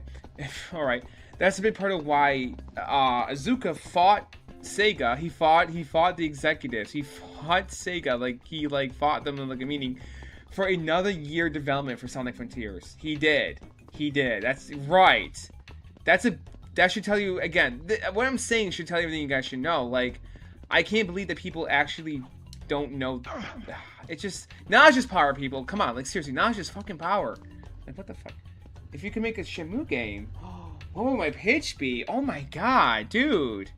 Alright. That's a big part of why Azuka fought SEGA. He fought the executives. He fought SEGA. Like, he, like, fought them in, like, a meeting for another year development for Sonic Frontiers. He did. That's right. That should tell you, again, what I'm saying should tell you everything you guys should know. Like, I can't believe that people actually don't know. It's just, knowledge is power, people. Come on, like, seriously, knowledge is fucking power. Like, what the fuck? If you can make a Shenmue game, what would my pitch be? Oh my god, dude.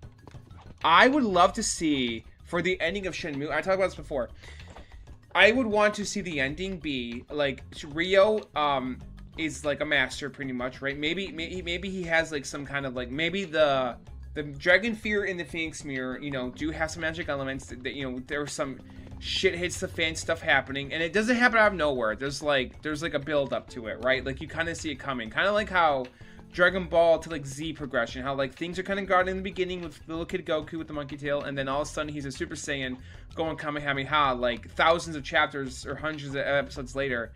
I would love to see, for the ending of Shenmue, I talked about this before, I would want to see the ending be, like, Ryo, is, like, a master, pretty much, right? Maybe he has, like, some kind of, like, maybe the Dragon Fear and the Phoenix Mirror, you know, do have some magic elements that, you know, there's some shit hits the fan stuff happening, and it doesn't happen out of nowhere. There's like a build up to it, right? Like, you kind of see it coming, kind of like how Dragon Ball to, like, Z progression, how, like, things are kind of guarded in the beginning with little kid Goku with the monkey tail, and then all of a sudden he's a Super Saiyan going Kamehameha, like, thousands of chapters or hundreds of episodes later.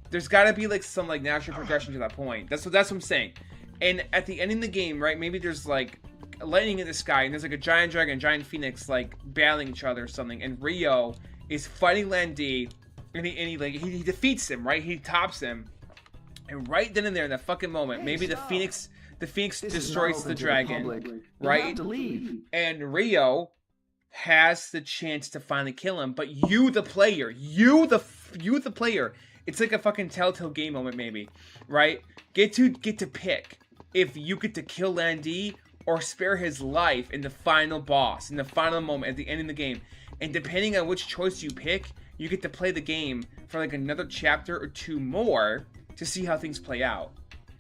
There's got to be, like, some, like, natural progression to that point. That's what I'm saying. And at the end of the game, right, maybe there's, like, lightning in the sky, and there's, like, a giant dragon, a giant phoenix, like, battling each other or something, and Ryo is fighting Lan Di, and he defeats him, right? He tops him, and right then and there, in that fucking moment, maybe the Phoenix destroys the dragon, right? And Ryo has the chance to finally kill him, but you, the player, it's like a fucking Telltale game moment, maybe, right? Get to pick if you get to kill Lan Di or spare his life in the final boss, in the final moment, at the end of the game. And depending on which choice you pick, you get to play the game for, like, another chapter or two more to see how things play out.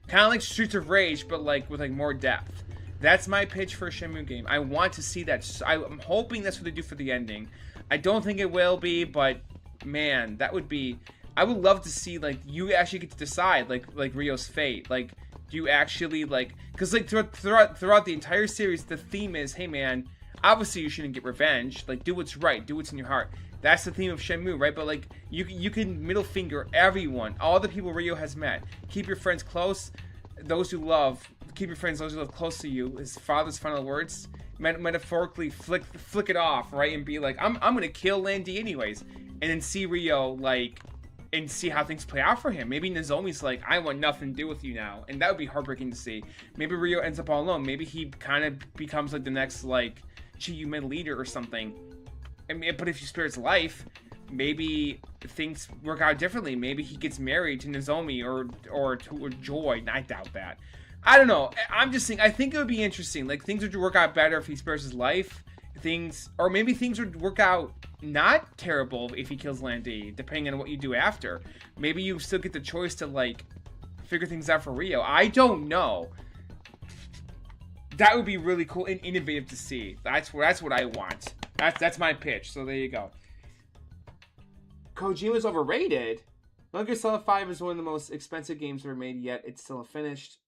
Kind of like Streets of Rage, but, like, with, like, more depth. That's my pitch for a Shenmue game. I want to see that. I'm hoping that's what they do for the ending. I don't think it will be, but, man, that would be... I would love to see, like, you actually get to decide, like Ryo's fate. Like, do you actually, like... Because, like, throughout the entire series, the theme is, hey, man... Obviously, you shouldn't get revenge. Like, do what's right. Do what's in your heart. That's the theme of Shenmue, right? But, like, you can middle finger everyone. All the people Ryo has met. Keep your friends close. Those who love. Keep your friends, those who love, close to you. His father's final words. Metaphorically flick it off, right? And be like, I'm going to kill Lan Di anyways. And then see Ryo, like... And see how things play out for him. Maybe Nozomi's like, I want nothing to do with you now. And that would be heartbreaking to see. Maybe Ryo ends up all alone. Maybe he kind of becomes, like, the next, like... Chi-Yumen leader or something. But if you spare his life, maybe things work out differently. Maybe he gets married to Nozomi or to Joy. I doubt that. I don't know. I'm just saying, I think it would be interesting. Like, things would work out better if he spares his life. Or maybe things would work out not terrible if he kills Landy, depending on what you do after. Maybe you still get the choice to, like, figure things out for Rio. I don't know. That would be really cool and innovative to see. That's what I want. That's my pitch. So there you go. Kojima's overrated. Metal Gear Solid 5 is one of the most expensive games ever made, yet it's still finished.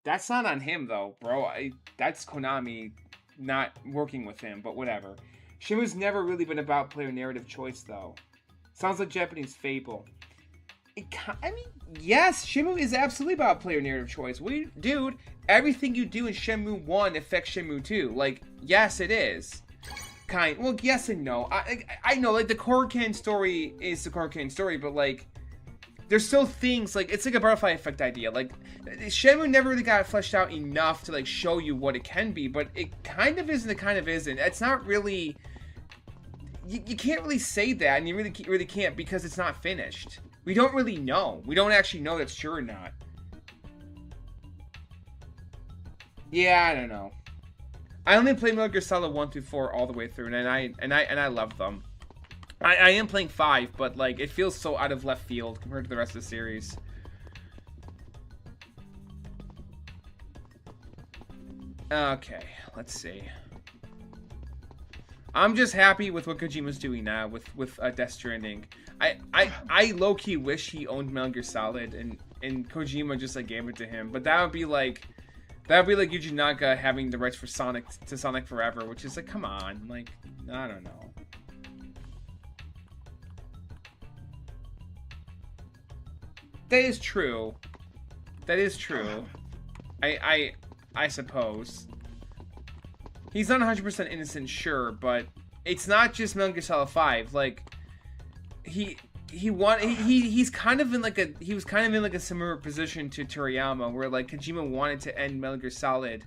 That's not on him, though, bro. That's Konami not working with him, but whatever. Shenmue's never really been about player narrative choice, though. Sounds like Japanese Fable. I mean, yes, Shenmue is absolutely about player narrative choice. Dude, everything you do in Shenmue 1 affects Shenmue 2. Like, yes, it is. Well, yes and no. I know, like, the Korkan story is the Korkan story, but, like, there's still things, like, it's like a butterfly effect idea. Like, Shenmue never really got fleshed out enough to, like, show you what it can be, but it kind of is and it kind of isn't. It's not really... You can't really say that, and you really can't, because it's not finished. We don't really know. We don't actually know that's true or not. Yeah, I don't know. I only played Metal Gear Solid 1 through 4 all the way through, and I love them. I am playing 5, but, like, it feels so out of left field compared to the rest of the series. Okay, let's see. I'm just happy with what Kojima's doing now with Death Stranding. I low-key wish he owned Metal Gear Solid and Kojima just, like, gave it to him. But that would be like Yuji Naka having the rights for Sonic Forever, which is like, come on, like, I don't know. That is true. That is true. I suppose. He's not 100% innocent, sure, but it's not just Metal Gear Solid 5. Like, he was kind of in like a similar position to Toriyama, where like Kojima wanted to end Metal Gear Solid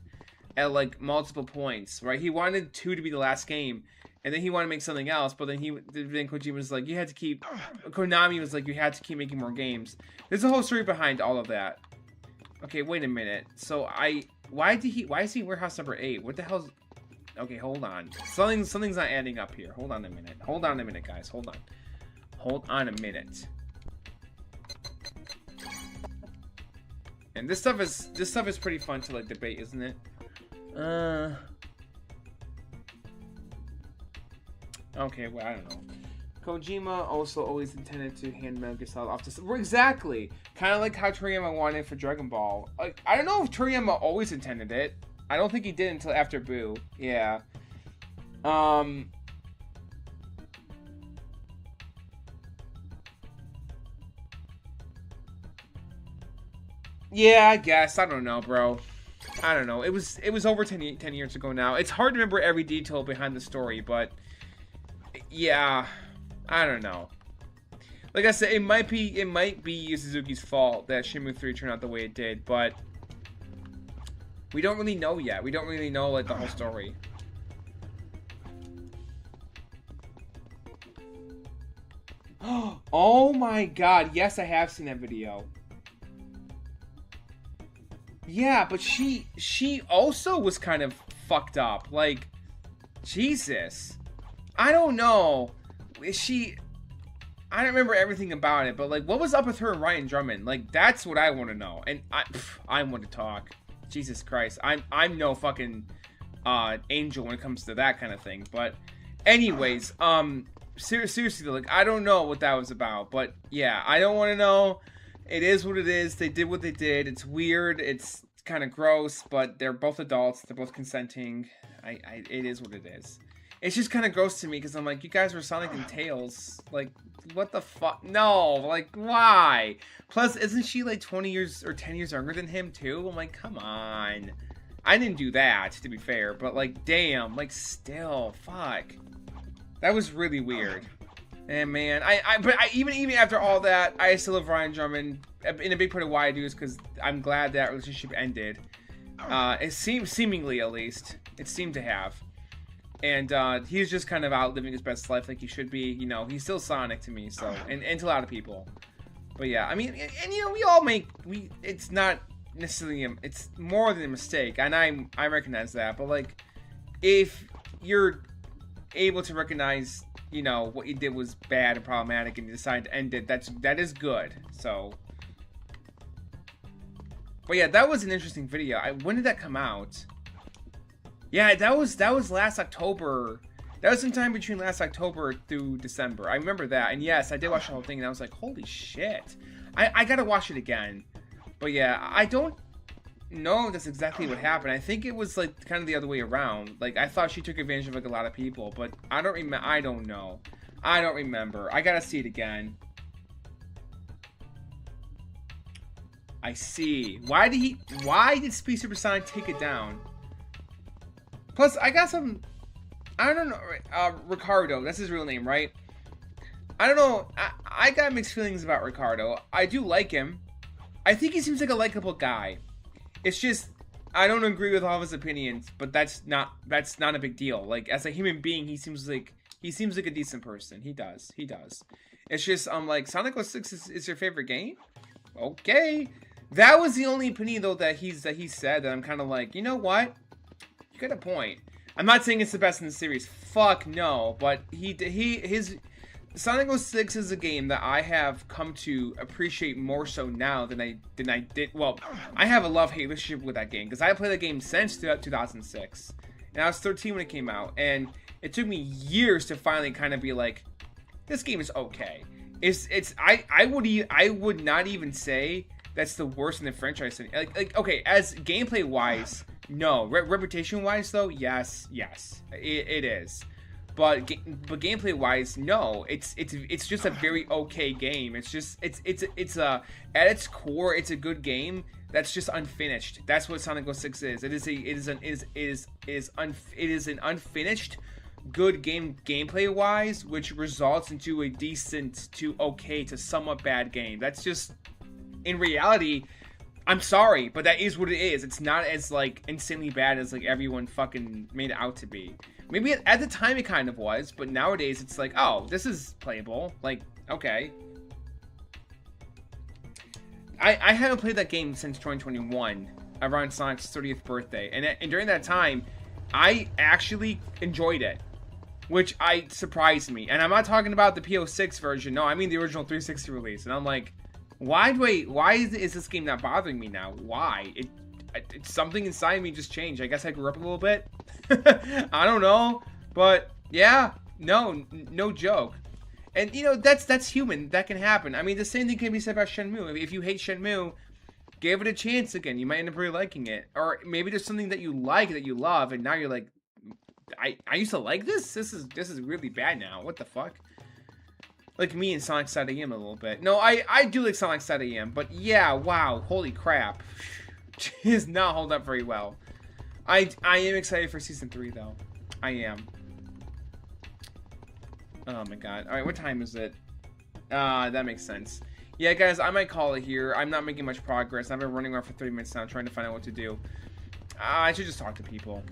at like multiple points, right? He wanted 2 to be the last game, and then he wanted to make something else, but then Kojima was like, Konami was like, you had to keep making more games. There's a whole story behind all of that. Okay, wait a minute. So why is he in warehouse number 8? What the hell's... Okay, hold on. Something's not adding up here. Hold on a minute. Hold on a minute, guys. Hold on. Hold on a minute. And this stuff is pretty fun to like debate, isn't it? Okay, well, I don't know. Kojima also always intended to hand Metal Gear Solid off to... Exactly! Kind of like how Toriyama wanted for Dragon Ball. Like, I don't know if Toriyama always intended it. I don't think he did until after Boo. Yeah. Yeah, I guess. I don't know, bro. I don't know. It was over 10 years ago now. It's hard to remember every detail behind the story, but... Yeah... I don't know. Like I said, it might be Yu Suzuki's fault that Shenmue 3 turned out the way it did, but we don't really know yet. We don't really know like the whole story. Oh my god, yes, I have seen that video. Yeah, but she also was kind of fucked up. Like, Jesus. I don't know. I don't remember everything about it, but like, what was up with her and Ryan Drummond? Like, that's what I want to know. And I want to talk. Jesus Christ, I'm no fucking angel when it comes to that kind of thing. But, anyways, seriously, like, I don't know what that was about. But yeah, I don't want to know. It is what it is. They did what they did. It's weird. It's kind of gross. But they're both adults. They're both consenting. It is what it is. It's just kind of gross to me because I'm like, you guys were Sonic and Tails. Like, what the fuck? No, like, why? Plus, isn't she like 20 years or 10 years younger than him too? I'm like, come on. I didn't do that, to be fair, but like, damn, like, still, fuck. That was really weird. And man, but even after all that, I still love Ryan Drummond. And a big part of why I do is because I'm glad that relationship ended. It seemingly at least, it seemed to have. And he's just kind of out living his best life like he should be. You know, he's still Sonic to me, so, and to a lot of people. But yeah, I mean, and you know, we all make, it's not necessarily it's more than a mistake, and I recognize that. But like, if you're able to recognize, you know, what you did was bad and problematic, and you decide to end it, that is good. So, but yeah, that was an interesting video. When did that come out? Yeah, that was last October. That was sometime between last October through December. I remember that. And yes, I did watch the whole thing, and I was like, holy shit. I gotta watch it again. But yeah, I don't know if that's exactly what happened. I think it was like kind of the other way around. Like, I thought she took advantage of like a lot of people, but I don't know. I don't remember. I gotta see it again. I see. Why did Speed Supersonic take it down? Plus, I got some... I don't know. Ricardo, that's his real name, right? I don't know. I got mixed feelings about Ricardo. I do like him. I think he seems like a likable guy. It's just, I don't agree with all of his opinions, but that's not a big deal. Like, as a human being, he seems like a decent person. He does. It's just, I'm like, Sonic 06 is your favorite game? Okay. That was the only opinion, though, that he said, that I'm kind of like, you know what? You got a point. I'm not saying it's the best in the series. Fuck no. But his Sonic 06 is a game that I have come to appreciate more so now than I did. Well, I have a love-hate relationship with that game because I played that game since 2006, and I was 13 when it came out, and it took me years to finally kind of be like, this game is okay. I would not even say that's the worst in the franchise. Like okay, as gameplay wise. No, reputation-wise though, yes, it is. But gameplay-wise, no. It's just a very okay game. It's at its core, it's a good game that's just unfinished. That's what Sonic 06 is. It is an unfinished good game gameplay-wise, which results into a decent to okay to somewhat bad game. That's just, in reality, I'm sorry, but that is what it is. It's not as, like, insanely bad as, like, everyone fucking made it out to be. Maybe at the time it kind of was, but nowadays it's like, oh, this is playable. Like, okay. I haven't played that game since 2021, around Sonic's 30th birthday. And during that time, I actually enjoyed it, which surprised me. And I'm not talking about the PO6 version. No, I mean the original 360 release. And I'm like, why is this game not bothering me now? Why? It's something inside me just changed. I guess I grew up a little bit. I don't know. But yeah, no joke. And you know, that's human. That can happen. I mean, the same thing can be said about Shenmue. If you hate Shenmue, give it a chance again. You might end up really liking it. Or maybe there's something that you like, that you love, and now you're like, I used to like this? This is really bad now. What the fuck? Like me and Sonic Side AM a little bit. No, I do like Sonic Side AM, but yeah, wow, holy crap. It does not hold up very well. I am excited for Season 3, though. I am. Oh my god. Alright, what time is it? That makes sense. Yeah, guys, I might call it here. I'm not making much progress. I've been running around for 30 minutes now trying to find out what to do. I should just talk to people.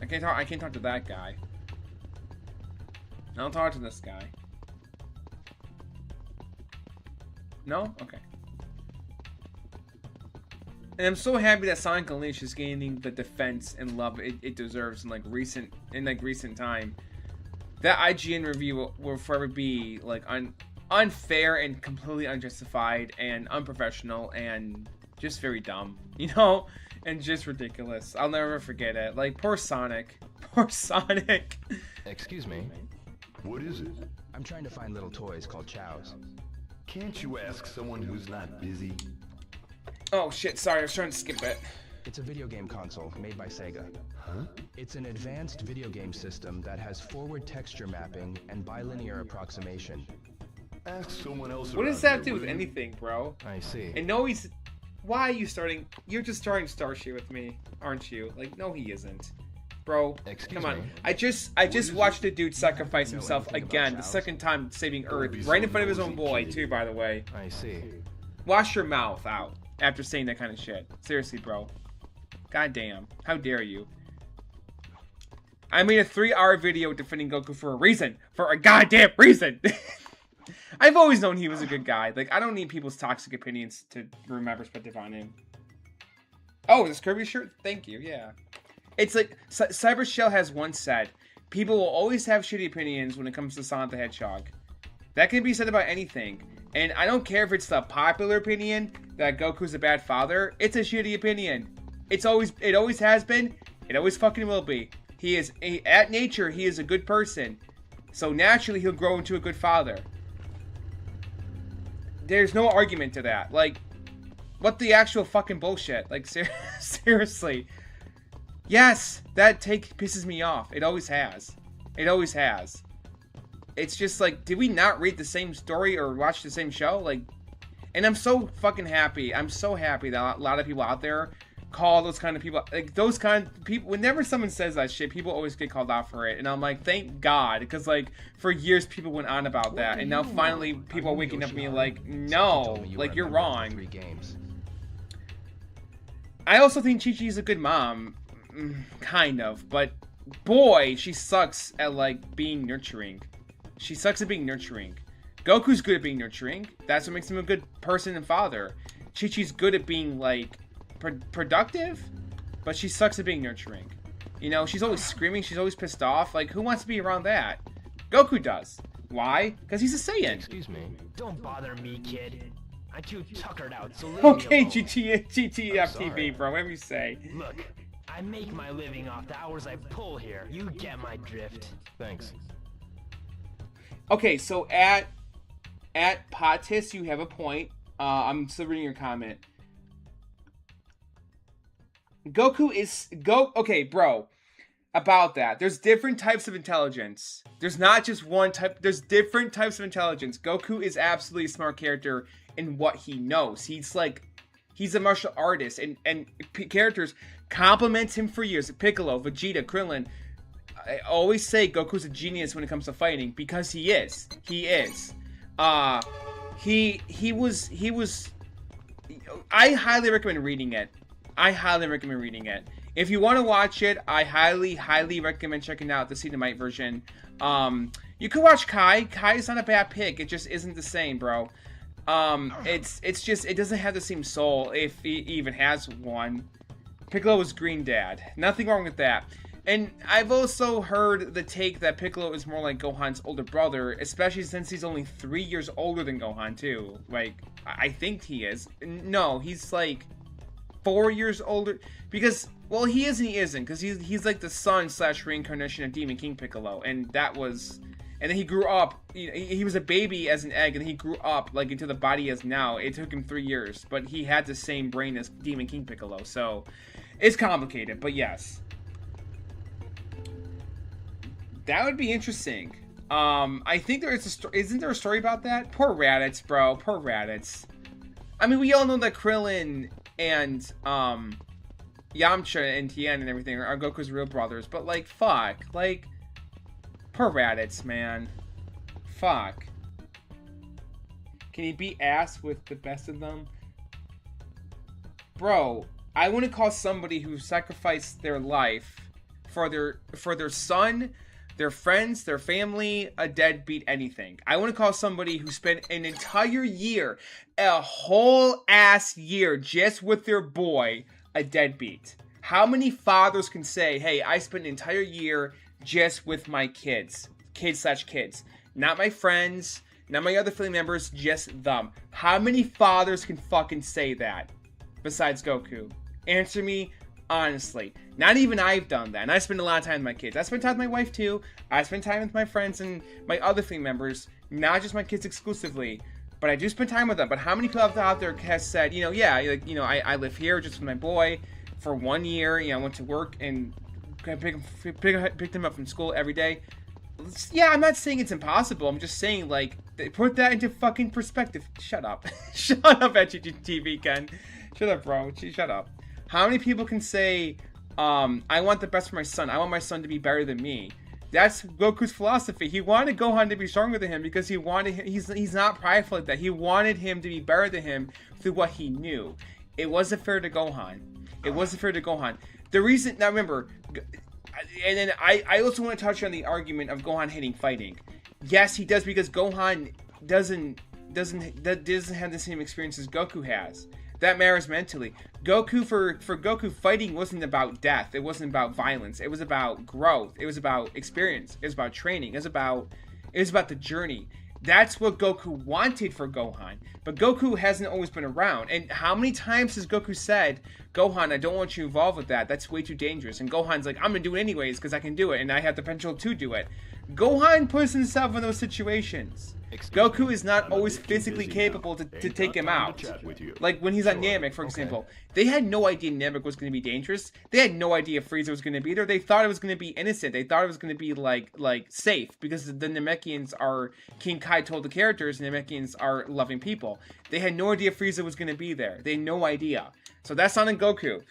I can't talk to that guy. I'll talk to this guy. No? Okay. And I'm so happy that Sonic Unleashed is gaining the defense and love it deserves in recent time. That IGN review will forever be like unfair and completely unjustified and unprofessional and just very dumb, you know, and just ridiculous. I'll never forget it. Like, poor Sonic. Poor Sonic. Excuse me. What is it? I'm trying to find little toys called chows. Can't you ask someone who's not busy? Oh shit, sorry, I was trying to skip it. It's a video game console made by SEGA. Huh? It's an advanced video game system that has forward texture mapping and bilinear approximation. Ask someone else. What does that do with anything, bro? I see. And no, why are you starting? You're just starting Starship with me, aren't you? Like, no, he isn't. Bro, come on. I just watched a dude sacrifice himself again, the second time saving Earth, right in front of his own boy, too, by the way. I see. Wash your mouth out after saying that kind of shit. Seriously, bro. God damn. How dare you? I made a 3-hour video defending Goku for a reason. For a goddamn reason! I've always known he was a good guy. Like, I don't need people's toxic opinions to remember perspective on him. Oh, this Kirby shirt? Thank you, yeah. It's like, Cyber Shell has once said, people will always have shitty opinions when it comes to Sonic the Hedgehog. That can be said about anything. And I don't care if it's the popular opinion that Goku's a bad father. It's a shitty opinion. It always has been. It always fucking will be. At nature, he is a good person. So naturally, he'll grow into a good father. There's no argument to that. Like, what the actual fucking bullshit? Like, seriously. Yes, that take pisses me off. It always has. It always has. It's just like, did we not read the same story or watch the same show? Like, and I'm so fucking happy. I'm so happy that a lot of people out there call those kind of people, like, those kind of people, whenever someone says that shit, people always get called out for it. And I'm like, thank God, because, like, for years people went on about that, and now finally people are waking up and being like, no, like, you're wrong. I also think Chi-Chi's a good mom, kind of, but boy, she sucks at, like, being nurturing. She sucks at being nurturing. Goku's good at being nurturing. That's what makes him a good person and father. Chi-Chi's good at being, like, productive, but she sucks at being nurturing. You know, she's always screaming, she's always pissed off. Like, who wants to be around that? Goku does. Why? Because he's a Saiyan. Excuse me. Don't bother me, kid. I'm too tuckered out, so leave okay, me alone. GTFTV, bro, whatever you say. Look, I make my living off the hours I pull here. You get my drift. Thanks. Okay, so at Potis, you have a point. I'm still reading your comment. Goku is okay, bro. About that, there's different types of intelligence. There's not just one type. There's different types of intelligence. Goku is absolutely a smart character in what he knows. He's a martial artist, and characters compliment him for years. Piccolo, Vegeta, Krillin. I always say Goku's a genius when it comes to fighting because he is. He is. He was. I highly recommend reading it. If you want to watch it, I highly recommend checking out the Dynamite version. You could watch Kai. Kai is not a bad pick. It just isn't the same, bro. It's just, it doesn't have the same soul, if he even has one. Piccolo is Green Dad. Nothing wrong with that. And I've also heard the take that Piccolo is more like Gohan's older brother, especially since he's only 3 years older than Gohan, too. Like, I think he is. No, he's like 4 years older. Because, well, he is and he isn't. Because he's like the son / reincarnation of Demon King Piccolo. And that was... And then he grew up, he was a baby as an egg, and he grew up, like, into the body he is now. It took him 3 years. But he had the same brain as Demon King Piccolo. So, it's complicated, but yes. That would be interesting. I think there is a story. Isn't there a story about that? Poor Raditz, bro. Poor Raditz. I mean, we all know that Krillin and Yamcha and Tien and everything are Goku's real brothers. But, like, fuck. Like, poor Raditz, man. Fuck. Can he beat ass with the best of them? Bro, I wouldn't call somebody who sacrificed their life for their son, their friends, their family, a deadbeat anything. I want to call somebody who spent an entire year, a whole ass year, just with their boy, a deadbeat. How many fathers can say, hey, I spent an entire year just with my kids? Kids. Not my friends, not my other family members, just them. How many fathers can fucking say that? Besides Goku. Answer me honestly. Not even I've done that. And I spend a lot of time with my kids. I spend time with my wife too. I spend time with my friends and my other family members. Not just my kids exclusively. But I do spend time with them. But how many people out there has said, I live here just with my boy for 1 year. I went to work and pick them up from school every day. Yeah, I'm not saying it's impossible. I'm just saying, like, put that into fucking perspective. Shut up. Shut up, HGTV, Ken. Shut up, bro. Shut up. How many people can say, I want the best for my son. I want my son to be better than me. That's Goku's philosophy. He wanted Gohan to be stronger than him because he wanted him, he's not prideful like that. He wanted him to be better than him through what he knew. It wasn't fair to Gohan. The reason, now remember, and then I also want to touch on the argument of Gohan hating fighting. Yes, he does, because Gohan doesn't have the same experience as Goku has. That matters mentally. Goku, for Goku, fighting wasn't about death. It wasn't about violence. It was about growth. It was about experience. It was about training. It was about the journey. That's what Goku wanted for Gohan. But Goku hasn't always been around. And how many times has Goku said, Gohan, I don't want you involved with that. That's way too dangerous. And Gohan's like, I'm going to do it anyways because I can do it. And I have the potential to do it. Gohan puts himself in those situations. Goku is not always physically capable to take him out. Like when he's on Namek, for example. They had no idea Namek was going to be dangerous. They had no idea Frieza was going to be there. They thought it was going to be innocent. They thought it was going to be like safe because the Namekians are, King Kai told the characters, Namekians are loving people. They had no idea Frieza was going to be there. They had no idea. So that's not in Goku.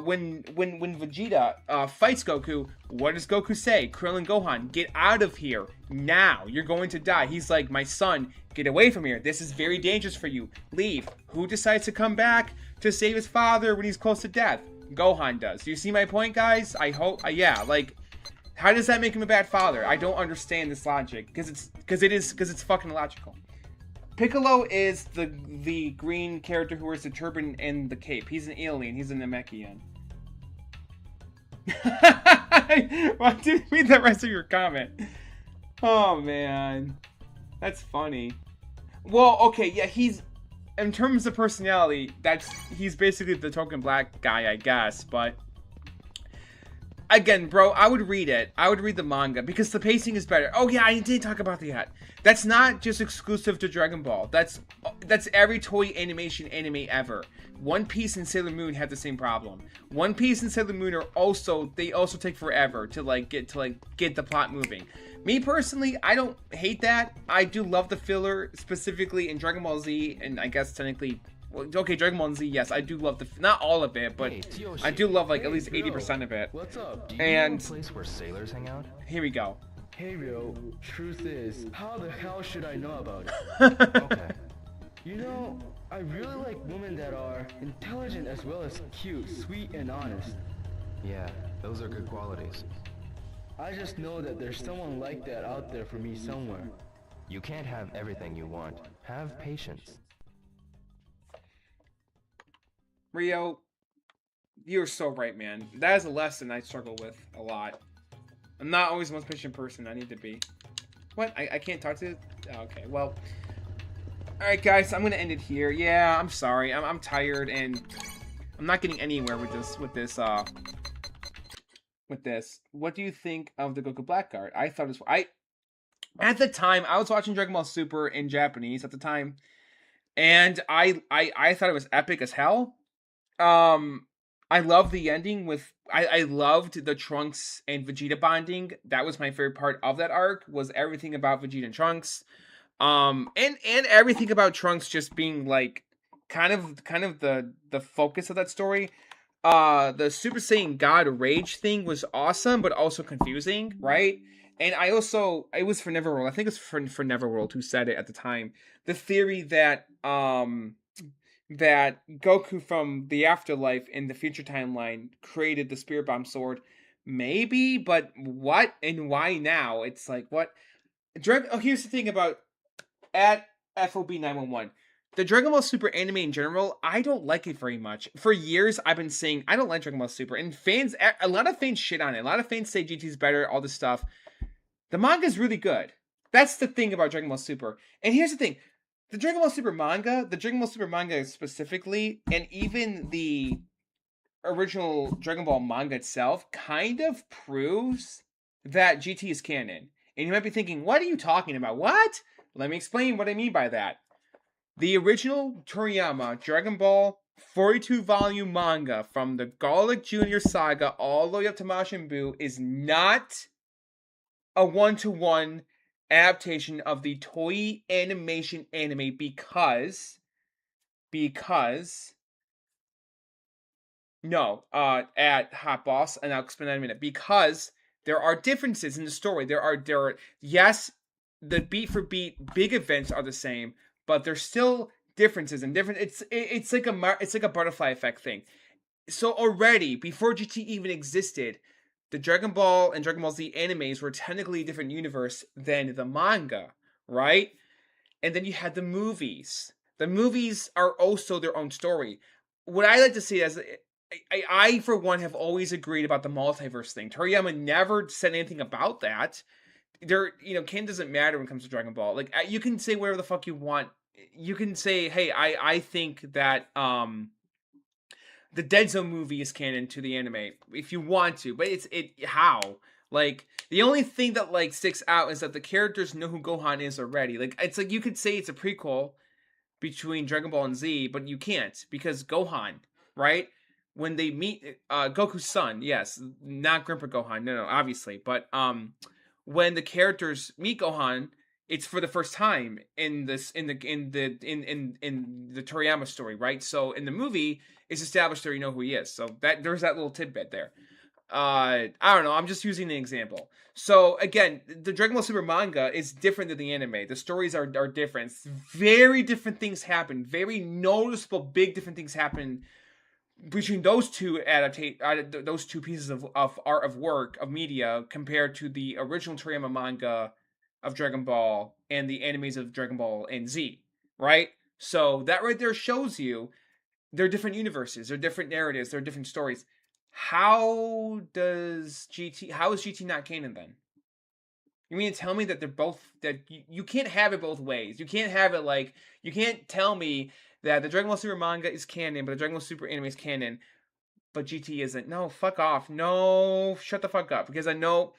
When Vegeta fights Goku, what does Goku say? Krillin, Gohan, get out of here now. You're going to die. He's like, my son, get away from here. This is very dangerous for you. Leave. Who decides to come back to save his father when he's close to death? Gohan does. Do you see my point, guys? I hope. Yeah. Like, how does that make him a bad father? I don't understand this logic because it's fucking illogical. Piccolo is the green character who wears the turban and the cape. He's an alien. He's a Namekian. Why did you read the rest of your comment? Oh, man. That's funny. Well, okay, yeah, he's... In terms of personality, he's basically the token black guy, I guess, but... Again, bro, I would read it. I would read the manga because the pacing is better. Oh yeah, I didn't talk about that yet. That's not just exclusive to Dragon Ball. That's every toy animation anime ever. One Piece and Sailor Moon have the same problem. One Piece and Sailor Moon they also take forever to get the plot moving. Me personally, I don't hate that. I do love the filler, specifically in Dragon Ball Z, and I guess technically. Well, okay, Dragon Ball Z, yes, I do love not all of it, but I do love like at least 80% of it. What's up? Do you know a place where sailors hang out? Here we go. Hey, Rio, truth is, how the hell should I know about it? Okay. You know, I really like women that are intelligent as well as cute, sweet, and honest. Yeah, those are good qualities. I just know that there's someone like that out there for me somewhere. You can't have everything you want. Have patience. Rio, you're so right, man. That is a lesson I struggle with a lot. I'm not always the most patient person I need to be. What? I can't talk to... Okay, well... Alright, guys, I'm gonna end it here. Yeah, I'm sorry. I'm tired, and I'm not getting anywhere with this. What do you think of the Goku Black Guard? I thought it was... At the time, I was watching Dragon Ball Super in Japanese at the time, and I thought it was epic as hell. I loved the ending with I loved the Trunks and Vegeta bonding. That was my favorite part of that arc, was everything about Vegeta and Trunks. And everything about Trunks just being like kind of the focus of that story. The Super Saiyan God Rage thing was awesome, but also confusing, right? And it was for Neverworld. I think it was for Neverworld who said it at the time. The theory that that Goku from the afterlife in the future timeline created the Spirit Bomb sword. Maybe, but what and why now? It's like, what? Here's the thing about at FOB 911. The Dragon Ball Super anime in general, I don't like it very much. For years, I've been saying I don't like Dragon Ball Super. And a lot of fans shit on it. A lot of fans say GT's better, all this stuff. The manga is really good. That's the thing about Dragon Ball Super. And here's the thing. The Dragon Ball Super manga specifically, and even the original Dragon Ball manga itself, kind of proves that GT is canon. And you might be thinking, what are you talking about? What? Let me explain what I mean by that. The original Toriyama Dragon Ball 42-volume manga from the Garlic Jr. saga all the way up to Majin Buu is not a one-to-one adaptation of the toy animation anime because at Hot Boss, and I'll explain that in a minute, because there are differences in the story. There are yes, the beat for beat big events are the same, but there's still differences and different. It's like a butterfly effect thing. So already before GT even existed, the Dragon Ball and Dragon Ball Z animes were technically a different universe than the manga, right? and then you had the movies. The movies are also their own story. What I like to see is, I for one have always agreed about the multiverse thing. Toriyama never said anything about that. Canon doesn't matter when it comes to Dragon Ball. Like, you can say whatever the fuck you want. You can say, hey, I think that the Dead Zone movie is canon to the anime if you want to, but how? Like, the only thing that like sticks out is that the characters know who Gohan is already. Like, it's like you could say it's a prequel between Dragon Ball and Z, but you can't, because Gohan, right? When they meet Goku's son, yes, not Grandpa Gohan, no, obviously, but when the characters meet Gohan, it's for the first time in the Toriyama story, right? So in the movie, it's established there you know who he is. So that there's that little tidbit there. I don't know. I'm just using an example. So again, the Dragon Ball Super manga is different than the anime. The stories are different. Very different things happen. Very noticeable, big different things happen between those two those two pieces of art of work of media compared to the original Toriyama manga of Dragon Ball and the animes of Dragon Ball and Z, right? So that right there shows you they're different universes, they're different narratives, they're different stories. How is GT not canon then? You mean to tell me that they're both, that you can't have it both ways? You can't have it like, you can't tell me that the Dragon Ball Super manga is canon, but the Dragon Ball Super anime is canon, but GT isn't. No, fuck off. No, shut the fuck up. Because I know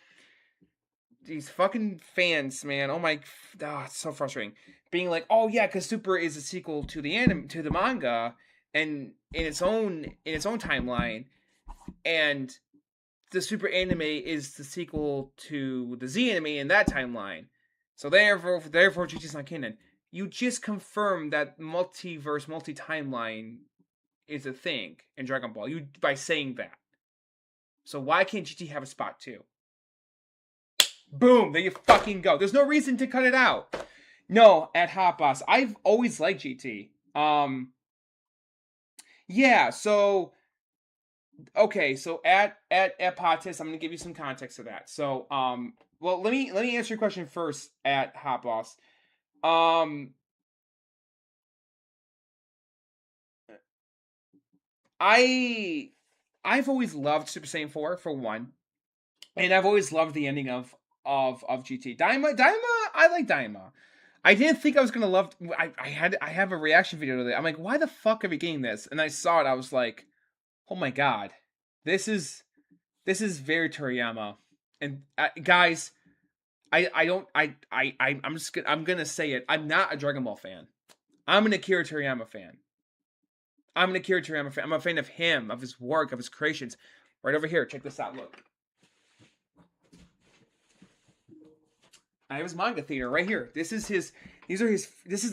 these fucking fans, man. Oh my, it's so frustrating. Being like, oh yeah, because Super is a sequel to the manga, and in its own timeline, and the Super anime is the sequel to the Z anime in that timeline. So therefore GT's not canon. You just confirmed that multiverse, multi-timeline is a thing in Dragon Ball. By saying that. So why can't GT have a spot too? Boom, there you fucking go. There's no reason to cut it out. No, at Hot Boss, I've always liked GT. Yeah, so okay, so at Potis, I'm gonna give you some context to that. So, well, let me answer your question first at Hot Boss. I've always loved Super Saiyan 4 for one, and I've always loved the ending of GT. Daima, I like Daima. I didn't think I was gonna love. I have a reaction video to that. I'm like, why the fuck are we getting this? And I saw it. I was like, oh my god, this is very Toriyama. And guys, I'm gonna say it. I'm not a Dragon Ball fan. I'm an Akira Toriyama fan. I'm a fan of him, of his work, of his creations. Right over here. Check this out. Look. I have his manga theater right here. This is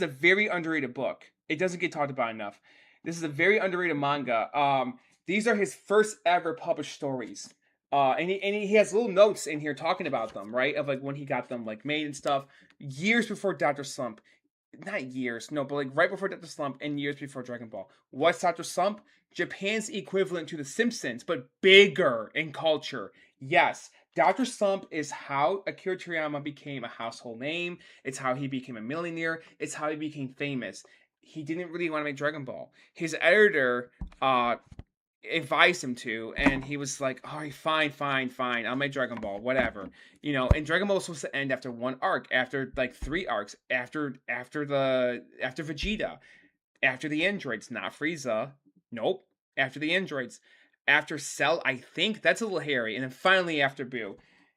a very underrated book. It doesn't get talked about enough. This is a very underrated manga. These are his first ever published stories. And he has little notes in here talking about them, right? Of like when he got them like made and stuff. Years before Dr. Slump. Not years, no, but like right before Dr. Slump and years before Dragon Ball. What's Dr. Slump? Japan's equivalent to The Simpsons, but bigger in culture. Yes, Dr. Slump is how Akira Toriyama became a household name. It's how he became a millionaire. It's how he became famous. He didn't really want to make Dragon Ball. His editor advised him to, and he was like, all right, fine, I'll make Dragon Ball, whatever. You know, and Dragon Ball was supposed to end after one arc, after like 3 arcs, after Vegeta, after the androids, not Frieza. Nope. After the androids. After Cell, I think that's a little hairy, and then finally after Buu.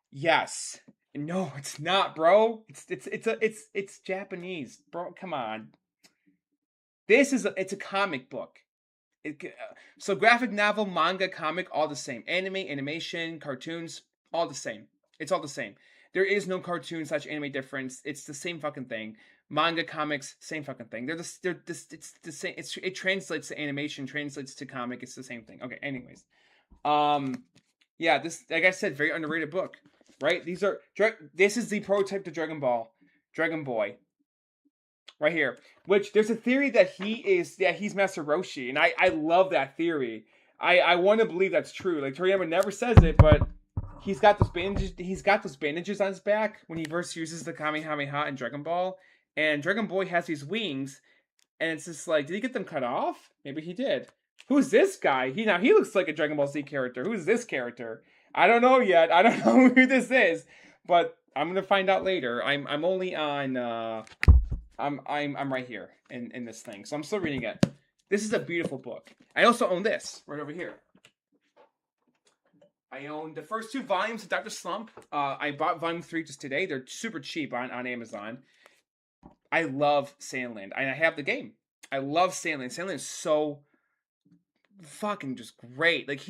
Yes. No, it's not, bro. It's Japanese, bro. Come on. It's a comic book. So graphic novel, manga, comic, all the same. Anime, animation, cartoons, all the same. It's all the same. There is no cartoon/anime difference. It's the same fucking thing. Manga, comics, same fucking thing. It's the same. It translates to animation, translates to comic. It's the same thing. Okay. Anyways, yeah. This, like I said, very underrated book. Right. This is the prototype to Dragon Ball, Dragon Boy. Right here. Which there's a theory that he's Master Roshi, and I love that theory. I want to believe that's true. Like Toriyama never says it, but he's got those bandages on his back when he first uses the Kamehameha in Dragon Ball, And Dragon Boy has these wings, and it's just like, did he get them cut off? Maybe he did. Who's this guy? He looks like a Dragon Ball Z character. Who's this character? I don't know yet. I don't know who this is, but I'm gonna find out later. I'm only on I'm right here in this thing, so I'm still reading it. This is a beautiful book. I also own this right over here. I own the first 2 volumes of Dr. Slump. I bought volume 3 just today. They're super cheap on Amazon. I love Sandland, and I have the game. I love Sandland. Sandland is so fucking just great. Like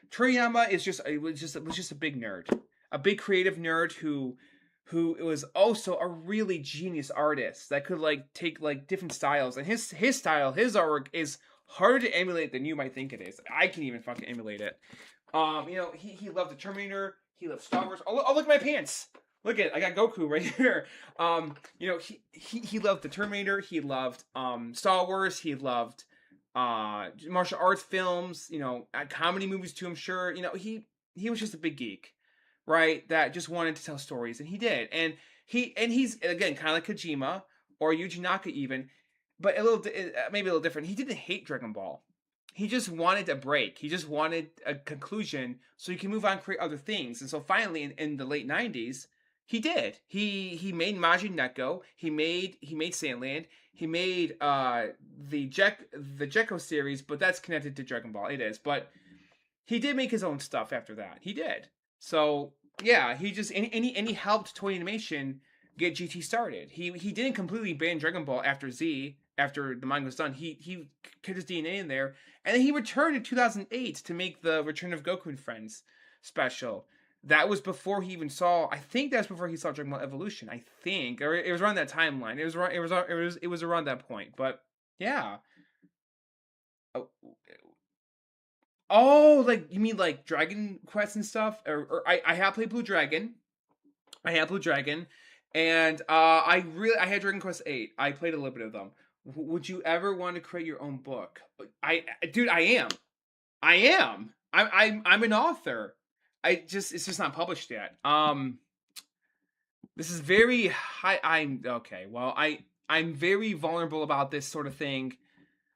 Toriyama was just a big nerd, a big creative nerd who was also a really genius artist that could like take like different styles. And his style, his artwork is harder to emulate than you might think it is. I can even fucking emulate it. He loved the Terminator. He loved Star Wars. Oh, look at my pants. Look at, I got Goku right here. He loved the Terminator. He loved Star Wars. He loved martial arts films. Comedy movies too. I'm sure. He was just a big geek, right? That just wanted to tell stories, and he did. And he's again kind of like Kojima or Yuji Naka even, but maybe a little different. He didn't hate Dragon Ball. He just wanted a break. He just wanted a conclusion so he can move on and create other things. And so finally, in the late 90s, he did. He made Majin Neko. He made Sandland. He made the Gekko series, but that's connected to Dragon Ball. It is. But he did make his own stuff after that. He did. So yeah, he just and he helped Toei Animation get GT started. He didn't completely ban Dragon Ball after Z. After the manga was done, he put his DNA in there, and then he returned in 2008 to make the Return of Goku and Friends special. That was before he even saw. I think that's before he saw Dragon Ball Evolution. I think, or it was around that timeline. It was around that point. But yeah. Oh, like you mean like Dragon Quest and stuff? Or I have played Blue Dragon. And I had Dragon Quest 8. I played a little bit of them. Would you ever want to create your own book? I am. I'm an author. It's just not published yet. This is very high. I'm very vulnerable about this sort of thing.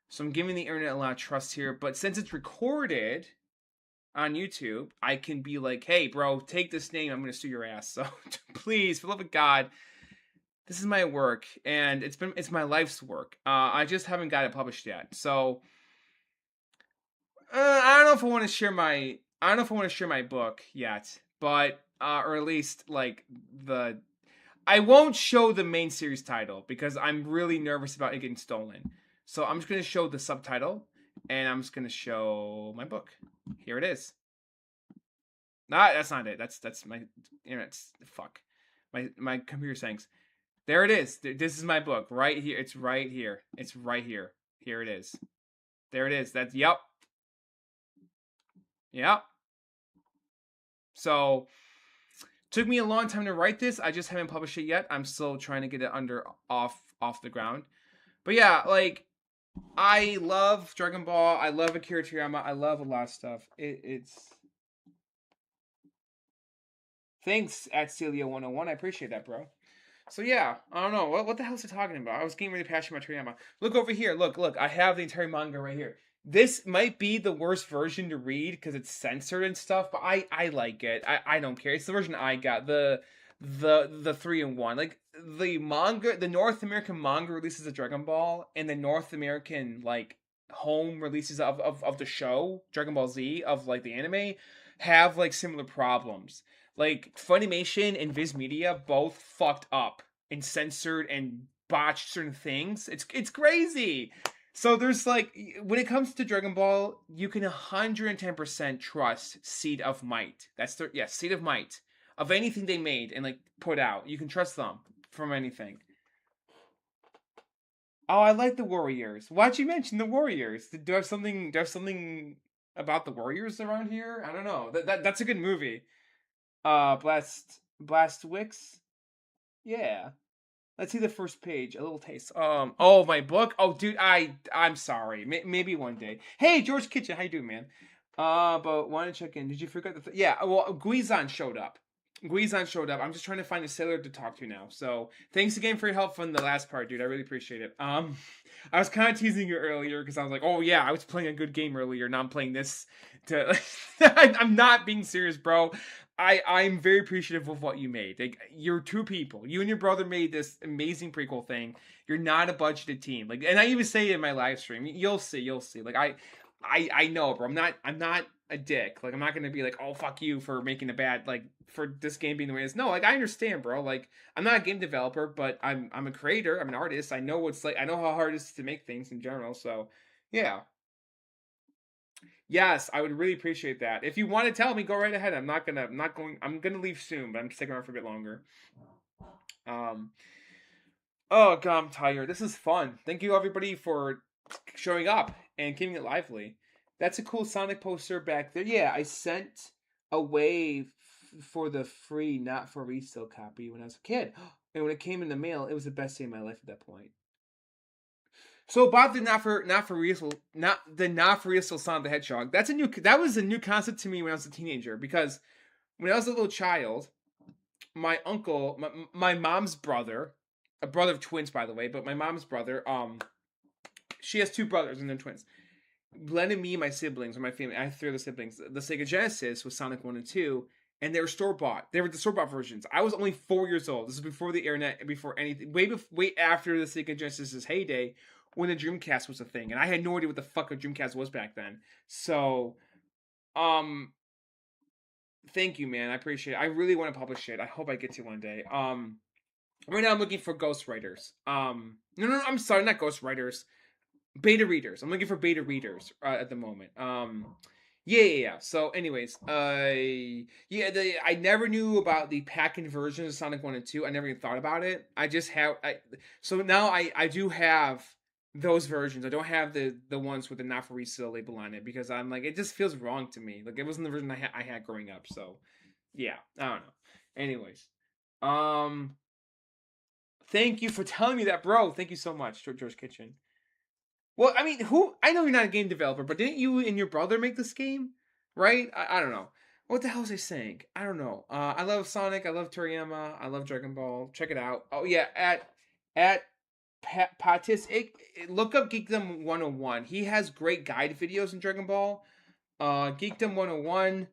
So I'm giving the internet a lot of trust here. But since it's recorded on YouTube, I can be like, hey, bro, take this name. I'm going to sue your ass. So please, for the love of God, this is my work, and it's my life's work. I just haven't got it published yet. So I don't know if I want to share my book yet, but or at least like I won't show the main series title because I'm really nervous about it getting stolen. So I'm just going to show the subtitle, and I'm just going to show my book. Here it is. Nah, that's not it. That's my internet's fuck. My computer settings. There it is. This is my book right here. It's right here. It's right here. Here it is. There it is. That's yep. So took me a long time to write this. I just haven't published it yet. I'm still trying to get it off the ground. But yeah, like I love Dragon Ball. I love Akira Toriyama. I love a lot of stuff. It's thanks at Celia101. I appreciate that, bro. So yeah, I don't know. What the hell is he talking about? I was getting really passionate about Toriyama. Look over here. Look. I have the entire manga right here. This might be the worst version to read because it's censored and stuff, but I like it. I don't care. It's the version I got. The 3-in-1. Like the manga, the North American manga releases of Dragon Ball and the North American like home releases of the show Dragon Ball Z of like the anime have like similar problems. Like Funimation and Viz Media both fucked up and censored and botched certain things. It's crazy. So there's like when it comes to Dragon Ball, you can 110% trust Seed of Might. That's Seed of Might. Of anything they made and like put out. You can trust them from anything. Oh, I like the Warriors. Why'd you mention the Warriors? Do I have something about the Warriors around here? I don't know. That's a good movie. Blastwix? Yeah. Let's see the first page. A little taste. Oh, my book? Oh, dude, I'm sorry. Maybe one day. Hey, George Kitchen, how you doing, man? But wanted to check in. Did you forget yeah, well, Guizan showed up. Guizan showed up. I'm just trying to find a sailor to talk to now. So thanks again for your help from the last part, dude. I really appreciate it. I was kind of teasing you earlier because I was like, oh yeah, I was playing a good game earlier. Now I'm playing this. I'm not being serious, bro. I'm very appreciative of what you made. Like, you're two people. You and your brother made this amazing prequel thing. You're not a budgeted team. Like, and I even say it in my live stream. You'll see. Like, I know, bro. I'm not a dick. Like, I'm not gonna be like, oh, fuck you for making a bad, like, for this game being the way it is. No, like, I understand, bro. Like, I'm not a game developer, but I'm a creator. I'm an artist. I know what's like. I know how hard it is to make things in general. So, yeah. Yes, I would really appreciate that. If you want to tell me, go right ahead. I'm gonna leave soon, but I'm sticking around for a bit longer. Oh god, I'm tired. This is fun. Thank you everybody for showing up and keeping it lively. That's a cool Sonic poster back there. Yeah, I sent away for the free, not for resale copy when I was a kid. And when it came in the mail, it was the best day of my life at that point. So about the not for resale Sonic the Hedgehog. That was a new concept to me when I was a teenager, because when I was a little child, my uncle, my mom's brother, a brother of twins by the way, but my mom's brother, she has two brothers and then twins. Blended me and my siblings, or my family, I have three other siblings. The Sega Genesis was Sonic 1 and 2, and they were store-bought. They were the store-bought versions. I was only 4 years old. This is before the internet, before anything. Way after the Sega Genesis's heyday, when the Dreamcast was a thing. And I had no idea what the fuck a Dreamcast was back then. So, thank you, man. I appreciate it. I really want to publish it. I hope I get to one day. Right now I'm looking for ghostwriters. No, I'm sorry, not ghostwriters. Beta readers. I'm looking for beta readers at the moment. Yeah. So, anyways, I never knew about the pack-in versions of Sonic 1 and 2. I never even thought about it. So now I do have those versions. I don't have the ones with the not for resale label on it, because I'm like, it just feels wrong to me. Like, it wasn't the version I had growing up. So, yeah, I don't know. Anyways, thank you for telling me that, bro. Thank you so much, George Kitchen. Well, I mean, I know you're not a game developer, but didn't you and your brother make this game? Right? I don't know. What the hell was I saying? I don't know. I love Sonic. I love Toriyama. I love Dragon Ball. Check it out. Oh, yeah. At Patis, look up Geekdom 101. He has great guide videos in Dragon Ball. Geekdom 101.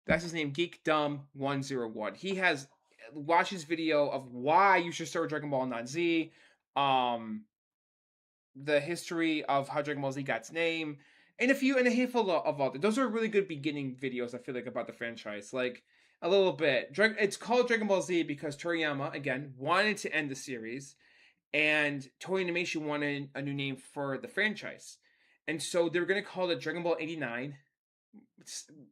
That's his name. Geekdom 101. Watch his video of why you should start with Dragon Ball and not Z. The history of how Dragon Ball Z got its name, and a handful of other. Those are really good beginning videos, I feel like, about the franchise. Like, a little bit. It's called Dragon Ball Z because Toriyama, again, wanted to end the series, and Toei Animation wanted a new name for the franchise. And so they were going to call it Dragon Ball 89.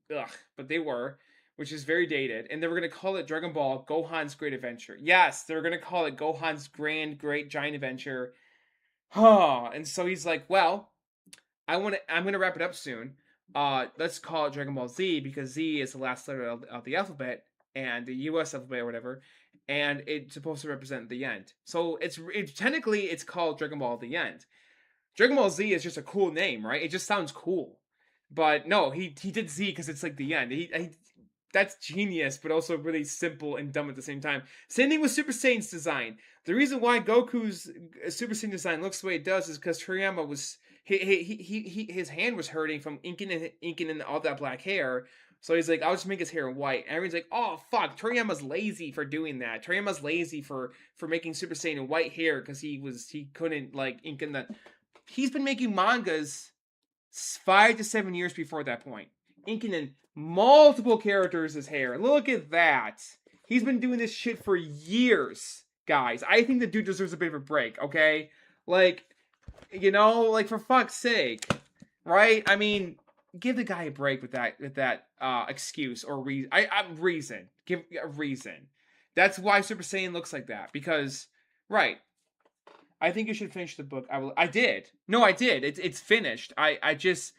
But they were, which is very dated. And they were going to call it Dragon Ball Gohan's Great Adventure. Yes, they were going to call it Gohan's Great Giant Adventure. And so he's like, well, I'm gonna wrap it up soon. Let's call it Dragon Ball Z, because Z is the last letter of the alphabet, and the US alphabet or whatever, and it's supposed to represent the end. So it's technically it's called Dragon Ball The End. Dragon Ball Z is just a cool name, right? It just sounds cool. But no, he did Z because it's like the end. That's genius, but also really simple and dumb at the same time. Same thing with Super Saiyan's design. The reason why Goku's Super Saiyan design looks the way it does is because Toriyama was his hand was hurting from inking in all that black hair. So he's like, I'll just make his hair white. And everyone's like, oh fuck, Toriyama's lazy for doing that. Toriyama's lazy for making Super Saiyan in white hair because he couldn't like ink in that. He's been making mangas 5 to 7 years before that point, inking in multiple characters' hair. Look at that. He's been doing this shit for years, guys. I think the dude deserves a bit of a break, okay? Like, like, for fuck's sake, right? I mean, give the guy a break with that excuse or reason. Give a reason. That's why Super Saiyan looks like that, because, right. I think you should finish the book. I did. No, I did. It's finished. I'm just